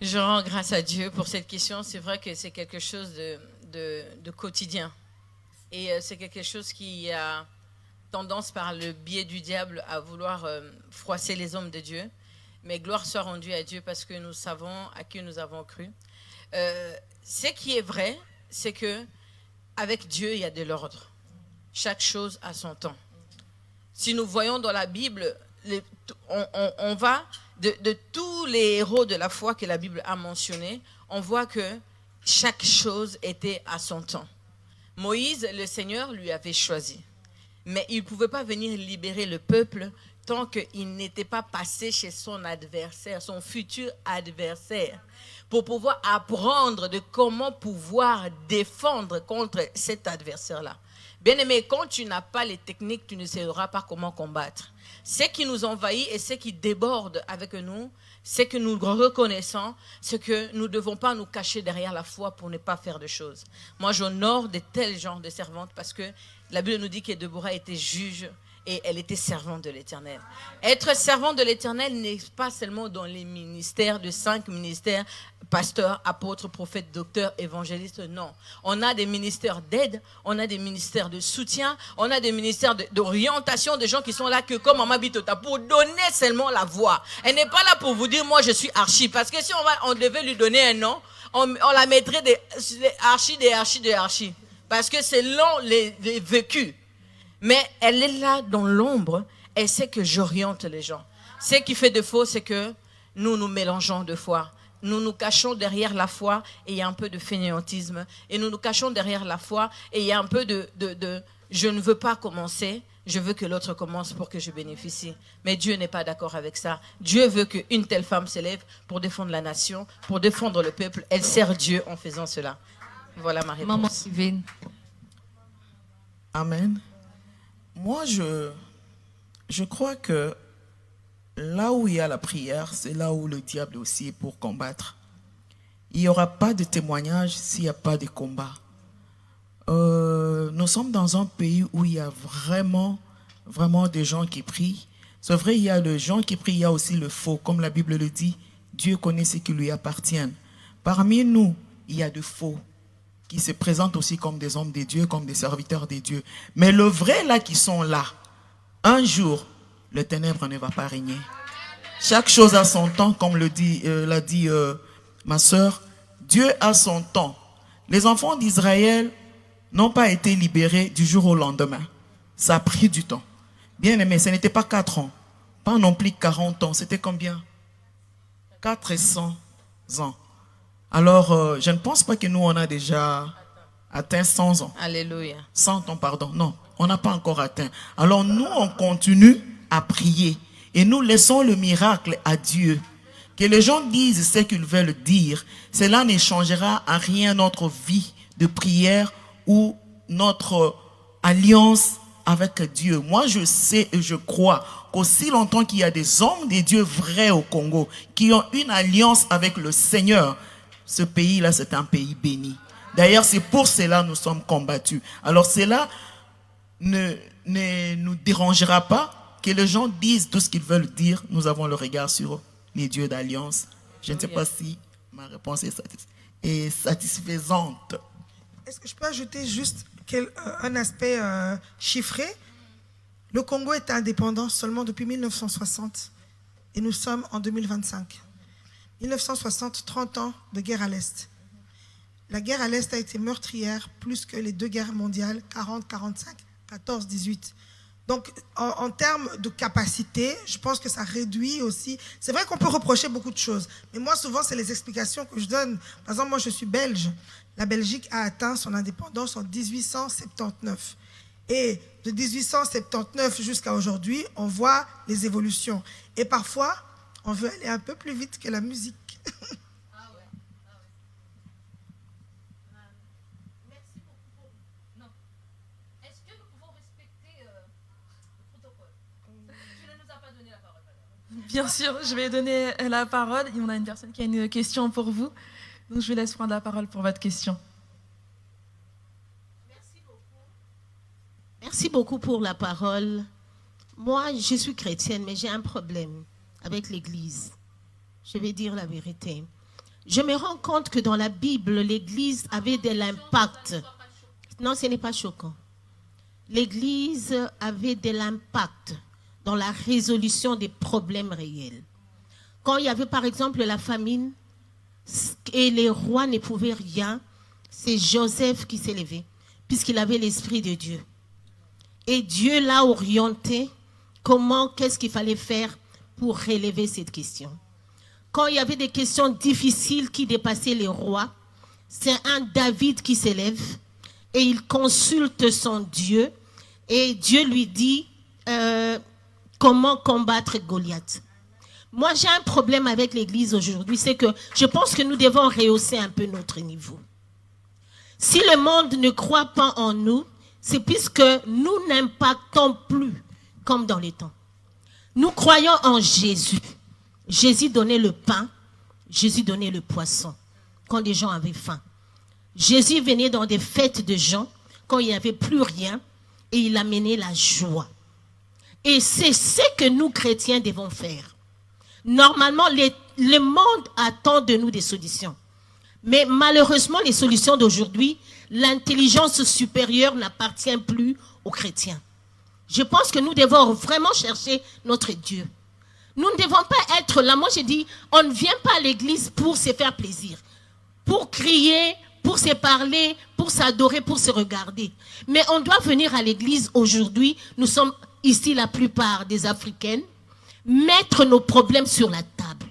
Je rends grâce à Dieu pour cette question. C'est vrai que c'est quelque chose de quotidien. Et c'est quelque chose qui a tendance par le biais du diable à vouloir froisser les hommes de Dieu. Mais gloire soit rendue à Dieu parce que nous savons à qui nous avons cru. Ce qui est vrai, c'est que avec Dieu, il y a de l'ordre. Chaque chose a son temps. Si nous voyons dans la Bible, on va de tous les héros de la foi que la Bible a mentionnés, on voit que chaque chose était à son temps. Moïse, le Seigneur lui avait choisi. Mais il ne pouvait pas venir libérer le peuple tant qu'il n'était pas passé chez son adversaire, son futur adversaire, pour pouvoir apprendre de comment pouvoir défendre contre cet adversaire-là. Bien aimé, quand tu n'as pas les techniques, tu ne sauras pas comment combattre. Ce qui nous envahit et ce qui déborde avec nous, c'est que nous reconnaissons, c'est que nous ne devons pas nous cacher derrière la foi pour ne pas faire de choses. Moi, j'honore de tels genres de servantes parce que la Bible nous dit que Déborah était juge et elle était servante de l'Éternel. Être servante de l'Éternel n'est pas seulement dans les ministères, de 5 ministères, pasteur, apôtre, prophète, docteur, évangéliste, non. On a des ministères d'aide, on a des ministères de soutien, on a des ministères d'orientation, des gens qui sont là que comme Maman Bitota, pour donner seulement la voix. Elle n'est pas là pour vous dire, moi je suis archi, parce que si on devait lui donner un nom, on la mettrait des archi. Parce que c'est long les vécus. Mais elle est là dans l'ombre, elle sait que j'oriente les gens. Ce qui fait défaut, c'est que nous nous mélangeons de foi. Nous nous cachons derrière la foi et il y a un peu de fainéantisme. Et nous nous cachons derrière la foi et il y a un peu de je ne veux pas commencer, je veux que l'autre commence pour que je bénéficie. Mais Dieu n'est pas d'accord avec ça. Dieu veut qu'une telle femme s'élève pour défendre la nation, pour défendre le peuple. Elle sert Dieu en faisant cela. Voilà ma réponse. Maman Sylvain. Amen. Moi, je crois que là où il y a la prière, c'est là où le diable aussi est pour combattre. Il n'y aura pas de témoignage s'il n'y a pas de combat. Nous sommes dans un pays où il y a vraiment des gens qui prient. C'est vrai, il y a les gens qui prient, il y a aussi le faux. Comme la Bible le dit, Dieu connaît ce qui lui appartient. Parmi nous, il y a de faux qui se présentent aussi comme des hommes de Dieu, comme des serviteurs de Dieu. Mais le vrai là qui sont là, un jour, le ténèbre ne va pas régner. Chaque chose a son temps, comme l'a dit ma soeur. Dieu a son temps. Les enfants d'Israël n'ont pas été libérés du jour au lendemain. Ça a pris du temps. Bien aimé, ce n'était pas 4 ans. Pas non plus 40 ans. C'était combien? 400 ans. Alors, je ne pense pas que nous, on a déjà atteint 100 ans. Alléluia. 100 ans, pardon. Non, on n'a pas encore atteint. Alors, nous, on continue à prier. Et nous laissons le miracle à Dieu. Que les gens disent ce qu'ils veulent dire. Cela ne changera à rien notre vie de prière ou notre alliance avec Dieu. Moi, je sais et je crois qu'aussi longtemps qu'il y a des hommes de Dieu vrais au Congo qui ont une alliance avec le Seigneur, ce pays-là, c'est un pays béni. D'ailleurs, c'est pour cela que nous sommes combattus. Alors, cela ne nous dérangera pas que les gens disent tout ce qu'ils veulent dire. Nous avons le regard sur les dieux d'alliance. Je ne sais pas si ma réponse est satisfaisante. Est-ce que je peux ajouter juste un aspect chiffré? Le Congo est indépendant seulement depuis 1960 et nous sommes en 2025. 1960, 30 ans de guerre à l'Est. La guerre à l'Est a été meurtrière plus que les 2 guerres mondiales, 40, 45, 14, 18. Donc, en termes de capacité, je pense que ça réduit aussi. C'est vrai qu'on peut reprocher beaucoup de choses, mais moi, souvent, c'est les explications que je donne. Par exemple, moi, je suis belge. La Belgique a atteint son indépendance en 1879. Et de 1879 jusqu'à aujourd'hui, on voit les évolutions. Et parfois, on veut aller un peu plus vite que la musique. Bien sûr, je vais donner la parole. Et on a une personne qui a une question pour vous. Donc, je vous laisse prendre la parole pour votre question. Merci beaucoup pour la parole. Moi, je suis chrétienne, mais j'ai un problème avec l'Église. Je vais dire la vérité. Je me rends compte que dans la Bible, l'Église avait de l'impact. Non, ce n'est pas choquant. L'Église avait de l'impact dans la résolution des problèmes réels. Quand il y avait par exemple la famine et les rois ne pouvaient rien, c'est Joseph qui s'est levé, puisqu'il avait l'Esprit de Dieu. Et Dieu l'a orienté qu'est-ce qu'il fallait faire pour relever cette question. Quand il y avait des questions difficiles qui dépassaient les rois, c'est un David qui s'élève et il consulte son Dieu et Dieu lui dit comment combattre Goliath. Moi, j'ai un problème avec l'Église aujourd'hui, c'est que je pense que nous devons rehausser un peu notre niveau. Si le monde ne croit pas en nous, c'est puisque nous n'impactons plus comme dans les temps. Nous croyons en Jésus. Jésus donnait le pain, Jésus donnait le poisson quand les gens avaient faim. Jésus venait dans des fêtes de gens quand il n'y avait plus rien et il amenait la joie. Et c'est ce que nous chrétiens devons faire. Normalement, le monde attend de nous des solutions. Mais malheureusement, les solutions d'aujourd'hui, l'intelligence supérieure n'appartient plus aux chrétiens. Je pense que nous devons vraiment chercher notre Dieu. Nous ne devons pas être là. Moi, je dis, on ne vient pas à l'église pour se faire plaisir, pour crier, pour se parler, pour s'adorer, pour se regarder. Mais on doit venir à l'église aujourd'hui. Nous sommes ici la plupart des Africaines. Mettre nos problèmes sur la table.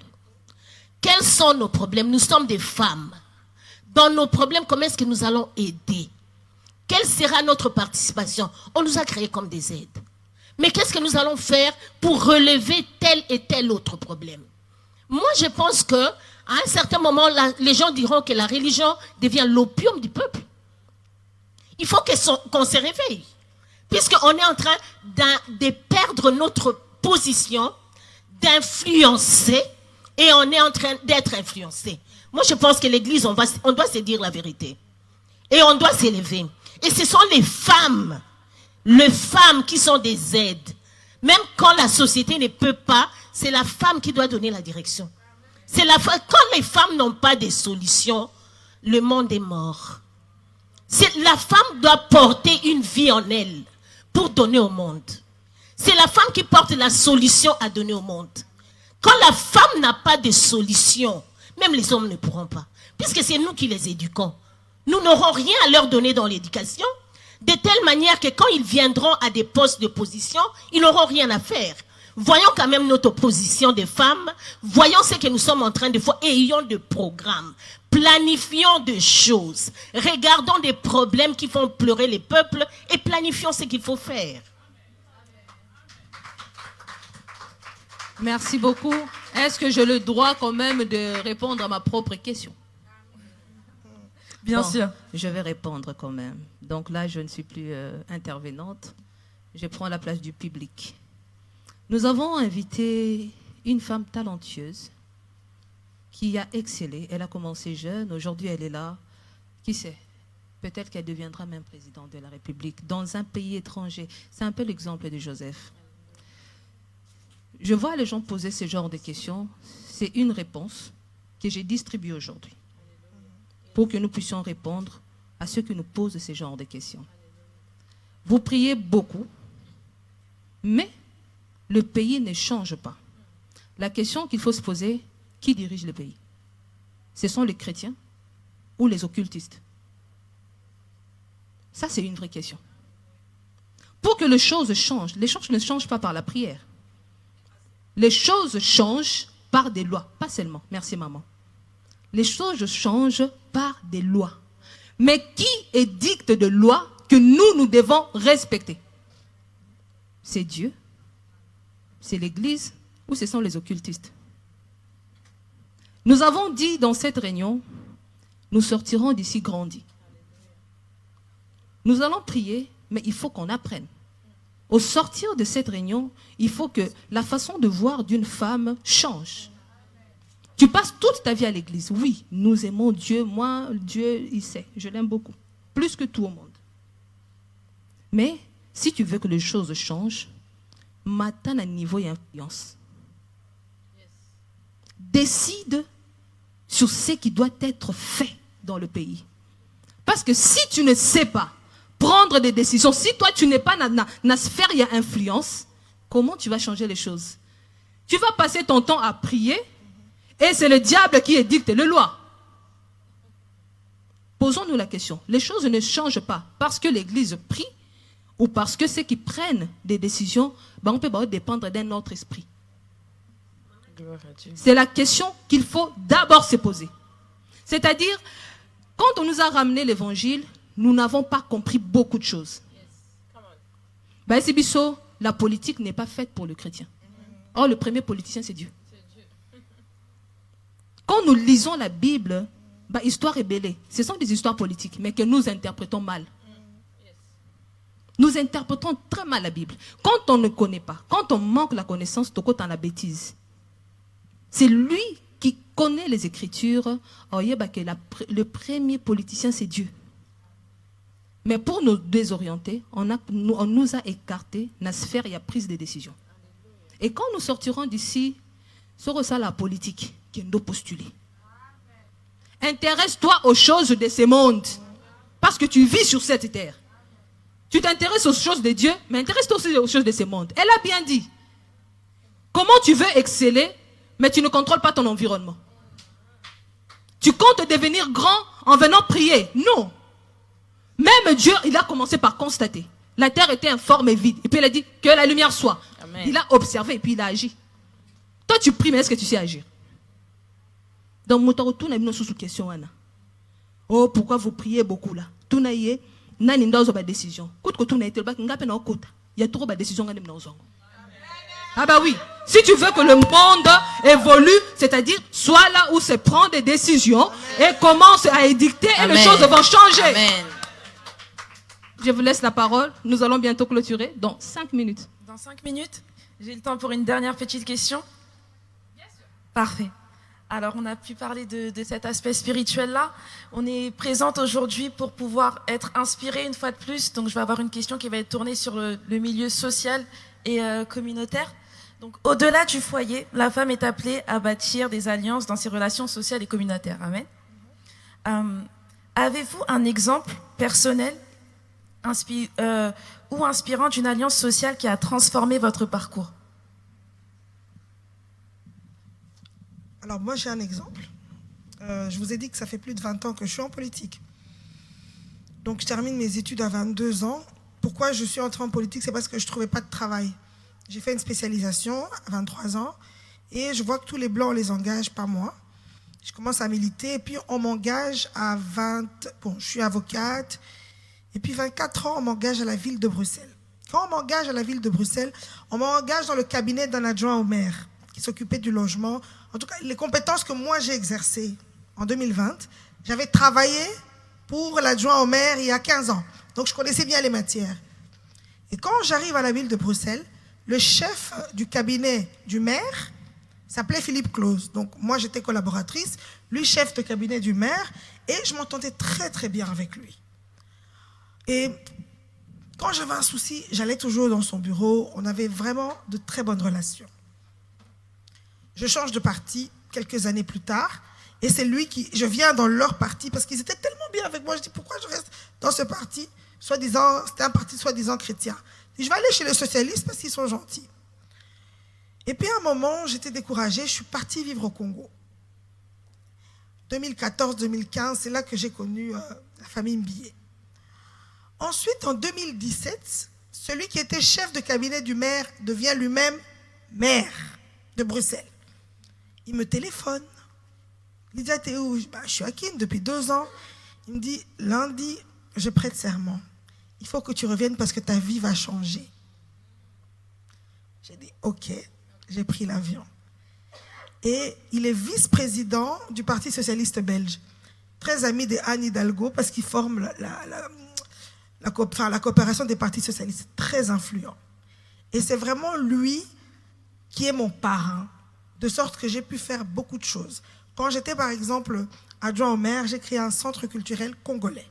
Quels sont nos problèmes? Nous sommes des femmes. Dans nos problèmes, comment est-ce que nous allons aider? Quelle sera notre participation? On nous a créés comme des aides. Mais qu'est-ce que nous allons faire pour relever tel et tel autre problème? Moi, je pense qu'à un certain moment, les gens diront que la religion devient l'opium du peuple. Il faut qu'on se réveille. Puisqu'on est en train de perdre notre position, d'influencer, et on est en train d'être influencé. Moi, je pense que l'Église, on doit se dire la vérité. Et on doit s'élever. Et ce sont les femmes qui sont des aides. Même quand la société ne peut pas, c'est la femme qui doit donner la direction. Quand les femmes n'ont pas de solution, le monde est mort. La femme doit porter une vie en elle pour donner au monde. C'est la femme qui porte la solution à donner au monde. Quand la femme n'a pas de solution, même les hommes ne pourront pas. Puisque c'est nous qui les éduquons. Nous n'aurons rien à leur donner dans l'éducation, de telle manière que quand ils viendront à des postes de position, ils n'auront rien à faire. Voyons quand même notre position de femmes, voyons ce que nous sommes en train de faire, ayons des programmes, planifions des choses, regardons des problèmes qui font pleurer les peuples et planifions ce qu'il faut faire. Merci beaucoup. Est-ce que j'ai le droit quand même de répondre à ma propre question? Bien sûr. Je vais répondre quand même. Donc là, je ne suis plus intervenante. Je prends la place du public. Nous avons invité une femme talentueuse qui a excellé. Elle a commencé jeune. Aujourd'hui, elle est là. Qui sait? Peut-être qu'elle deviendra même présidente de la République dans un pays étranger. C'est un peu l'exemple de Joseph. Je vois les gens poser ce genre de questions. C'est une réponse que j'ai distribuée aujourd'hui pour que nous puissions répondre à ceux qui nous posent ce genre de questions. Vous priez beaucoup, mais le pays ne change pas. La question qu'il faut se poser, qui dirige le pays? Ce sont les chrétiens ou les occultistes? Ça, c'est une vraie question. Pour que les choses changent ne changent pas par la prière. Les choses changent par des lois, pas seulement. Merci maman. Les choses changent par des lois. Mais qui édicte de lois que nous devons respecter? C'est Dieu, c'est l'Église ou ce sont les occultistes? Nous avons dit dans cette réunion, nous sortirons d'ici grandis. Nous allons prier, mais il faut qu'on apprenne. Au sortir de cette réunion, il faut que la façon de voir d'une femme change. Tu passes toute ta vie à l'église. Oui, nous aimons Dieu. Moi, Dieu, il sait. Je l'aime beaucoup. Plus que tout au monde. Mais si tu veux que les choses changent, matin à niveau et influence. Décide sur ce qui doit être fait dans le pays. Parce que si tu ne sais pas prendre des décisions, si toi tu n'es pas dans la sphère il y a influence, comment tu vas changer les choses? Tu vas passer ton temps à prier et c'est le diable qui édicte les lois. Posons-nous la question. Les choses ne changent pas parce que l'Église prie ou parce que ceux qui prennent des décisions, on peut dépendre d'un autre esprit. C'est la question qu'il faut d'abord se poser. C'est-à-dire, quand on nous a ramené l'évangile, nous n'avons pas compris beaucoup de choses. La politique n'est pas faite pour le chrétien. Or, le premier politicien, c'est Dieu. Quand nous lisons la Bible, histoire est belle. Ce sont des histoires politiques, mais que nous interprétons mal. Nous interprétons très mal la Bible. Quand on ne connaît pas, quand on manque la connaissance, on est dans la bêtise. C'est lui qui connaît les Écritures. Le premier politicien, c'est Dieu. Mais pour nous désorienter, on nous a écartés dans la sphère et la prise de décision. Et quand nous sortirons d'ici, ce sera la politique qui nous postuler. Intéresse-toi aux choses de ce monde. Parce que tu vis sur cette terre. Tu t'intéresses aux choses de Dieu, mais intéresse-toi aussi aux choses de ce monde. Elle a bien dit. Comment tu veux exceller, mais tu ne contrôles pas ton environnement? Tu comptes devenir grand en venant prier? Non. Même Dieu, il a commencé par constater. La terre était informe et vide. Et puis il a dit que la lumière soit. Amen. Il a observé et puis il a agi. Toi tu pries, mais est-ce que tu sais agir? Donc, on a une question. Oh, pourquoi vous priez beaucoup là? Tout n'a eu une décision. Il y a trop de décisions. Ah bah oui. Si tu veux que le monde évolue, c'est-à-dire soit là où se prend des décisions et commence à édicter et les choses vont changer. Amen. Je vous laisse la parole. Nous allons bientôt clôturer dans 5 minutes. Dans 5 minutes, j'ai le temps pour une dernière petite question. Bien sûr. Parfait. Alors, on a pu parler de cet aspect spirituel-là. On est présente aujourd'hui pour pouvoir être inspiré une fois de plus. Donc, je vais avoir une question qui va être tournée sur le milieu social et communautaire. Donc, au-delà du foyer, la femme est appelée à bâtir des alliances dans ses relations sociales et communautaires. Amen. Avez-vous un exemple personnel ou inspirante d'une alliance sociale qui a transformé votre parcours? Alors moi j'ai un exemple. Je vous ai dit que ça fait plus de 20 ans que je suis en politique. Donc je termine mes études à 22 ans. Pourquoi je suis entrée en politique? C'est parce que je ne trouvais pas de travail. J'ai fait une spécialisation à 23 ans et je vois que tous les Blancs, on les engage, pas moi. Je commence à militer et puis on m'engage à 20... Bon, je suis avocate. Et puis 24 ans, on m'engage à la ville de Bruxelles. Quand on m'engage à la ville de Bruxelles, on m'engage dans le cabinet d'un adjoint au maire qui s'occupait du logement. En tout cas, les compétences que moi j'ai exercées en 2020, j'avais travaillé pour l'adjoint au maire il y a 15 ans. Donc je connaissais bien les matières. Et quand j'arrive à la ville de Bruxelles, le chef du cabinet du maire s'appelait Philippe Claus. Donc moi j'étais collaboratrice, lui chef de cabinet du maire, et je m'entendais très très bien avec lui. Et quand j'avais un souci, j'allais toujours dans son bureau, on avait vraiment de très bonnes relations. Je change de parti quelques années plus tard, et c'est lui qui... Je viens dans leur parti, parce qu'ils étaient tellement bien avec moi, je dis pourquoi je reste dans ce parti, soi-disant, c'était un parti soi-disant chrétien. Je vais aller chez les socialistes parce qu'ils sont gentils. Et puis à un moment, j'étais découragée, je suis partie vivre au Congo. 2014-2015, c'est là que j'ai connu la famille Mbilé. Ensuite, en 2017, celui qui était chef de cabinet du maire devient lui-même maire de Bruxelles. Il me téléphone. Il dit, t'es où? Je suis à Kin depuis 2 ans. Il me dit, lundi, je prête serment. Il faut que tu reviennes parce que ta vie va changer. J'ai dit, ok, j'ai pris l'avion. Et il est vice-président du Parti socialiste belge. Très ami de Anne Hidalgo parce qu'il forme la coopération des partis socialistes. Très influent. Et c'est vraiment lui qui est mon parrain. De sorte que j'ai pu faire beaucoup de choses. Quand j'étais par exemple adjoint au maire, j'ai créé un centre culturel congolais.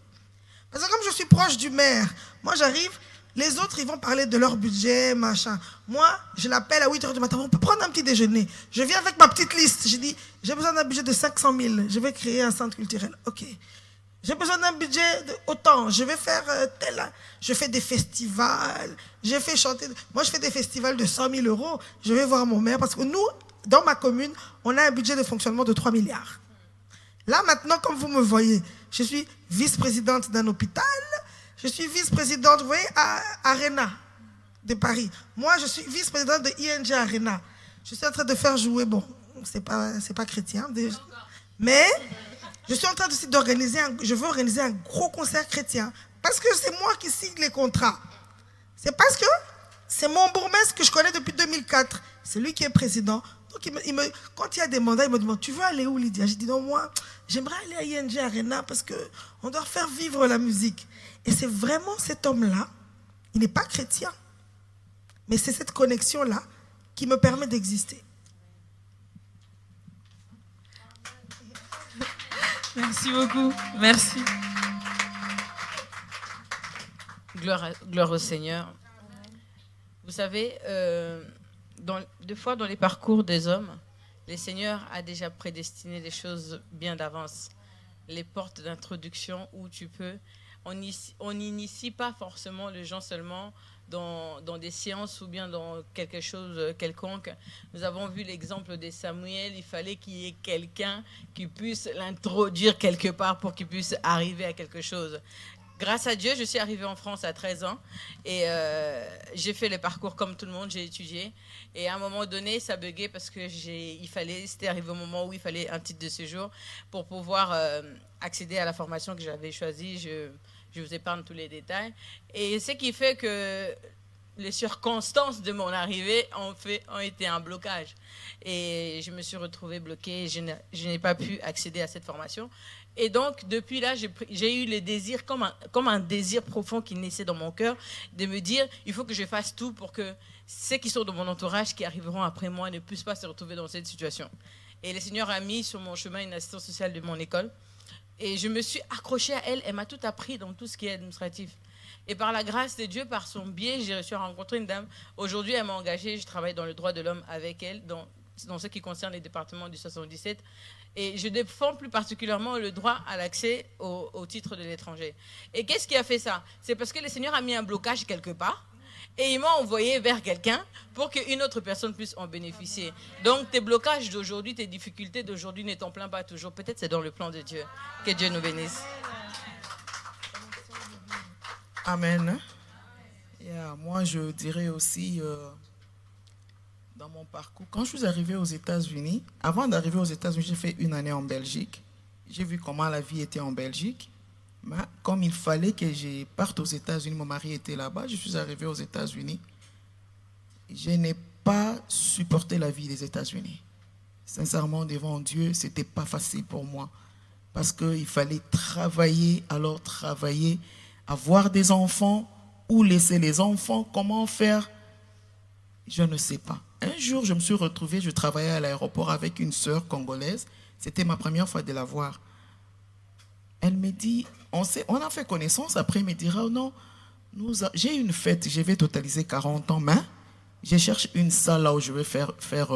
Parce que comme je suis proche du maire, moi j'arrive, les autres ils vont parler de leur budget, machin. Moi, je l'appelle à 8h du matin, on peut prendre un petit déjeuner. Je viens avec ma petite liste, je dis, j'ai besoin d'un budget de 500 000, je vais créer un centre culturel. Ok. J'ai besoin d'un budget de autant, je vais faire tel. Je fais des festivals, j'ai fait chanter. Moi je fais des festivals de 100 000 €, je vais voir mon maire parce que nous, dans ma commune, on a un budget de fonctionnement de 3 milliards. Là, maintenant, comme vous me voyez, je suis vice-présidente d'un hôpital, je suis vice-présidente, vous voyez, à Arena de Paris. Moi, je suis vice-présidente de ING Arena. Je suis en train de faire jouer, bon, c'est pas chrétien, mais je suis en train aussi d'organiser, je veux organiser un gros concert chrétien, parce que c'est moi qui signe les contrats. C'est parce que c'est mon bourgmestre que je connais depuis 2004. C'est lui qui est président. Donc, quand il y a des mandats, il me demande, tu veux aller où, Lydia? J'ai dit, non, moi, j'aimerais aller à ING Arena parce qu'on doit faire vivre la musique. Et c'est vraiment cet homme-là, il n'est pas chrétien, mais c'est cette connexion-là qui me permet d'exister. Merci beaucoup. Merci. Gloire au Seigneur. Vous savez, des fois dans les parcours des hommes, le Seigneur a déjà prédestiné des choses bien d'avance. Les portes d'introduction où tu peux... On n'initie pas forcément les gens seulement dans des séances ou bien dans quelque chose quelconque. Nous avons vu l'exemple de Samuel. Il fallait qu'il y ait quelqu'un qui puisse l'introduire quelque part pour qu'il puisse arriver à quelque chose. Grâce à Dieu, je suis arrivée en France à 13 ans et j'ai fait le parcours comme tout le monde, j'ai étudié. Et à un moment donné, ça buguait parce que c'était arrivé au moment où il fallait un titre de séjour pour pouvoir accéder à la formation que j'avais choisie. Je vous épargne tous les détails. Et ce qui fait que les circonstances de mon arrivée ont été un blocage. Et je me suis retrouvée bloquée, je n'ai pas pu accéder à cette formation. Et donc, depuis là, j'ai eu le désir, comme un désir profond qui naissait dans mon cœur, de me dire, il faut que je fasse tout pour que ceux qui sont dans mon entourage, qui arriveront après moi, ne puissent pas se retrouver dans cette situation. Et le Seigneur a mis sur mon chemin une assistante sociale de mon école. Et je me suis accrochée à elle, elle m'a tout appris dans tout ce qui est administratif. Et par la grâce de Dieu, par son biais, j'ai réussi à rencontrer une dame. Aujourd'hui, elle m'a engagée, je travaille dans le droit de l'homme avec elle, dans ce qui concerne les départements du 77. Et je défends plus particulièrement le droit à l'accès au titre de l'étranger. Et qu'est-ce qui a fait ça? C'est parce que le Seigneur a mis un blocage quelque part et il m'a envoyé vers quelqu'un pour qu'une autre personne puisse en bénéficier. Donc tes blocages d'aujourd'hui, tes difficultés d'aujourd'hui ne t'en plains pas toujours. Peut-être c'est dans le plan de Dieu. Que Dieu nous bénisse. Amen. Yeah, moi, je dirais aussi, dans mon parcours, quand je suis arrivée aux États-Unis, avant d'arriver aux États-Unis, j'ai fait une année en Belgique. J'ai vu comment la vie était en Belgique. Mais comme il fallait que je parte aux États-Unis, mon mari était là-bas, je suis arrivée aux États-Unis. Je n'ai pas supporté la vie des États-Unis. Sincèrement, devant Dieu, ce n'était pas facile pour moi. Parce qu'il fallait travailler, avoir des enfants, où laisser les enfants, comment faire, je ne sais pas. Un jour, je me suis retrouvée, je travaillais à l'aéroport avec une sœur congolaise. C'était ma première fois de la voir. Elle me dit, on a fait connaissance, après elle me dira, oh non, j'ai une fête, je vais totaliser 40 ans, mais je cherche une salle là où je vais faire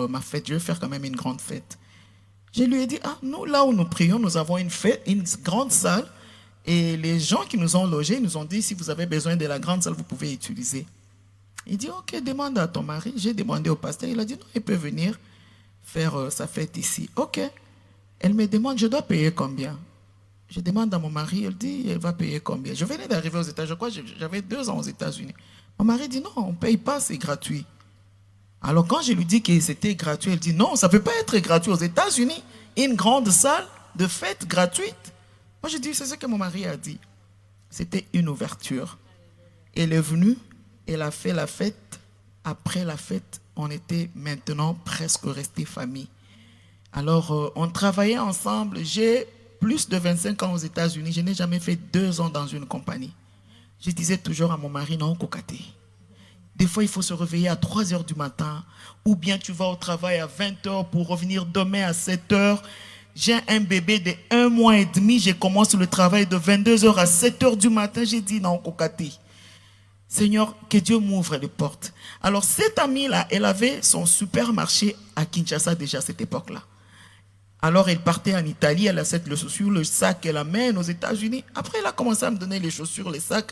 ma fête, je vais faire quand même une grande fête. Je lui ai dit, nous, là où nous prions, nous avons une fête, une grande salle, et les gens qui nous ont logés nous ont dit, si vous avez besoin de la grande salle, vous pouvez utiliser. Il dit, ok, demande à ton mari. J'ai demandé au pasteur, il a dit, non, il peut venir faire sa fête ici. Ok. Elle me demande, je dois payer combien? Je demande à mon mari, elle dit, elle va payer combien? Je venais d'arriver aux États-Unis, je crois que j'avais 2 ans aux États-Unis. Mon mari dit, non, on ne paye pas, c'est gratuit. Alors quand je lui dis que c'était gratuit, elle dit, non, ça ne peut pas être gratuit aux États-Unis. Une grande salle de fête gratuite. Moi, je dis, c'est ce que mon mari a dit. C'était une ouverture. Elle est venue, elle a fait la fête. Après la fête, on était maintenant presque restés famille. Alors, on travaillait ensemble. J'ai plus de 25 ans aux États-Unis. Je n'ai jamais fait 2 ans dans une compagnie. Je disais toujours à mon mari, non, cocaté. Des fois, il faut se réveiller à 3 heures du matin. Ou bien tu vas au travail à 20 heures pour revenir demain à 7 heures. J'ai un bébé de 1 mois et demi. Je commence le travail de 22 h à 7 h du matin. J'ai dit non, cocaté. Seigneur, que Dieu m'ouvre les portes. Alors, cette amie-là, elle avait son supermarché à Kinshasa déjà à cette époque-là. Alors, elle partait en Italie, elle achète les chaussures, le sac, elle amène aux États-Unis. Après, elle a commencé à me donner les chaussures, les sacs.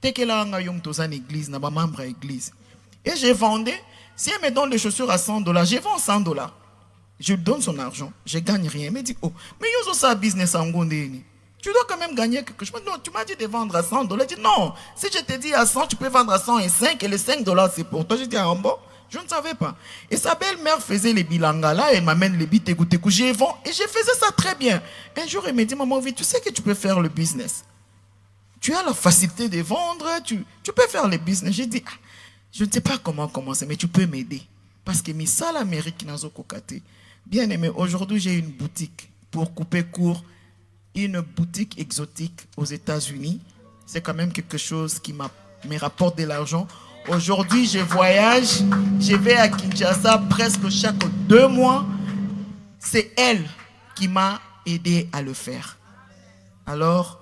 Dès qu'elle a une église, ma membre à l'église. Et je vendais. Si elle me donne les chaussures à $100, je vends $100. Je lui donne son argent, je ne gagne rien. Elle me dit, oh, mais il y a ça business en Gondéni. Tu dois quand même gagner quelque chose. Non, tu m'as dit de vendre à $100. Je dis, non, si je te dis à 100, tu peux vendre à 105 et les $5, c'est pour toi. Je dis, bon, je ne savais pas. Et sa belle-mère faisait les bilanga là, elle m'amène les bitégoutégou. Je vends et je faisais ça très bien. Un jour, elle me dit, maman, oui, tu sais que tu peux faire le business. Tu as la facilité de vendre, tu peux faire le business. J'ai dit, je ne sais pas comment commencer, mais tu peux m'aider. Parce que mes salles Amérique n'a pas cocaté. Bien aimé, aujourd'hui j'ai une boutique, pour couper court, une boutique exotique aux États-Unis. C'est quand même quelque chose qui me rapporte de l'argent. Aujourd'hui, je voyage, je vais à Kinshasa presque chaque 2 mois. C'est elle qui m'a aidé à le faire. Alors,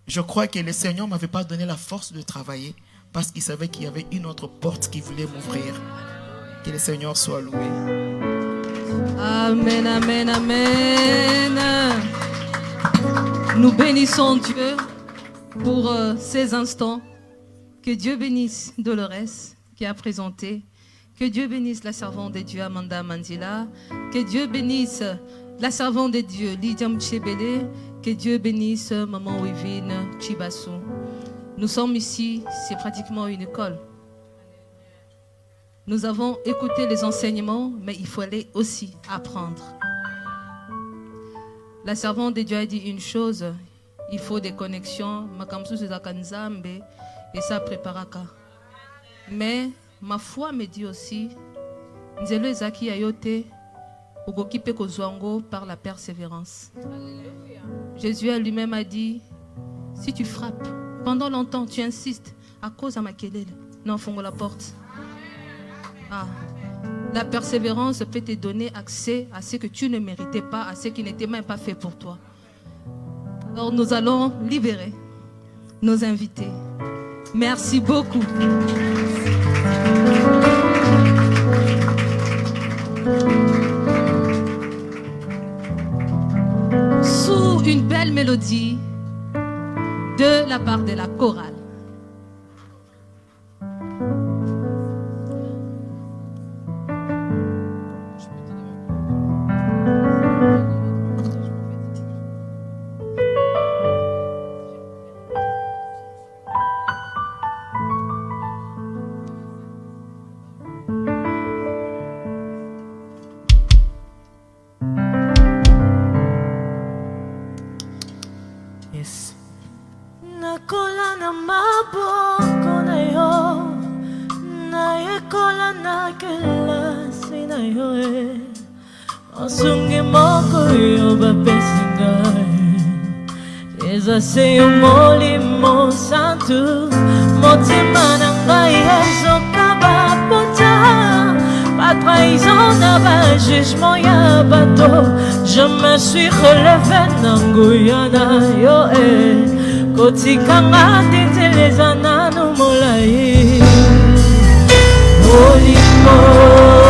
je crois que le Seigneur ne m'avait pas donné la force de travailler parce qu'il savait qu'il y avait une autre porte qui voulait m'ouvrir. Que le Seigneur soit loué. Amen, amen, amen. Nous bénissons Dieu pour ces instants. Que Dieu bénisse Dolores qui a présenté. Que Dieu bénisse la servante de Dieu Amanda Mandila. Que Dieu bénisse la servante de Dieu Lydia Mchebele. Que Dieu bénisse Maman Wivine Chibassou. Nous sommes ici, c'est pratiquement une école. Nous avons écouté les enseignements, mais il fallait aussi apprendre. La servante de Dieu a dit une chose, il faut des connexions. Et ça préparaka. Mais ma foi me dit aussi, Nzelo Ezaki Ayote, Ugokipe Kozwango par la persévérance. Jésus lui-même a dit, si tu frappes, pendant longtemps tu insistes, à cause de ma kelele, non, fongo la porte. La persévérance peut te donner accès à ce que tu ne méritais pas, à ce qui n'était même pas fait pour toi. Alors nous allons libérer nos invités. Merci beaucoup. sous une belle mélodie de la part de la chorale. Nakola na maboko na yo, nayekola na kelasi na yo Osungi moko yo bapesingai Eza se yo molimo santu Motima na ngai ezoka baponza Pas trahison na ba jugement ya bato Je me suis relevé na nguya na yo Kotikanga titeleza nanu molai Molimo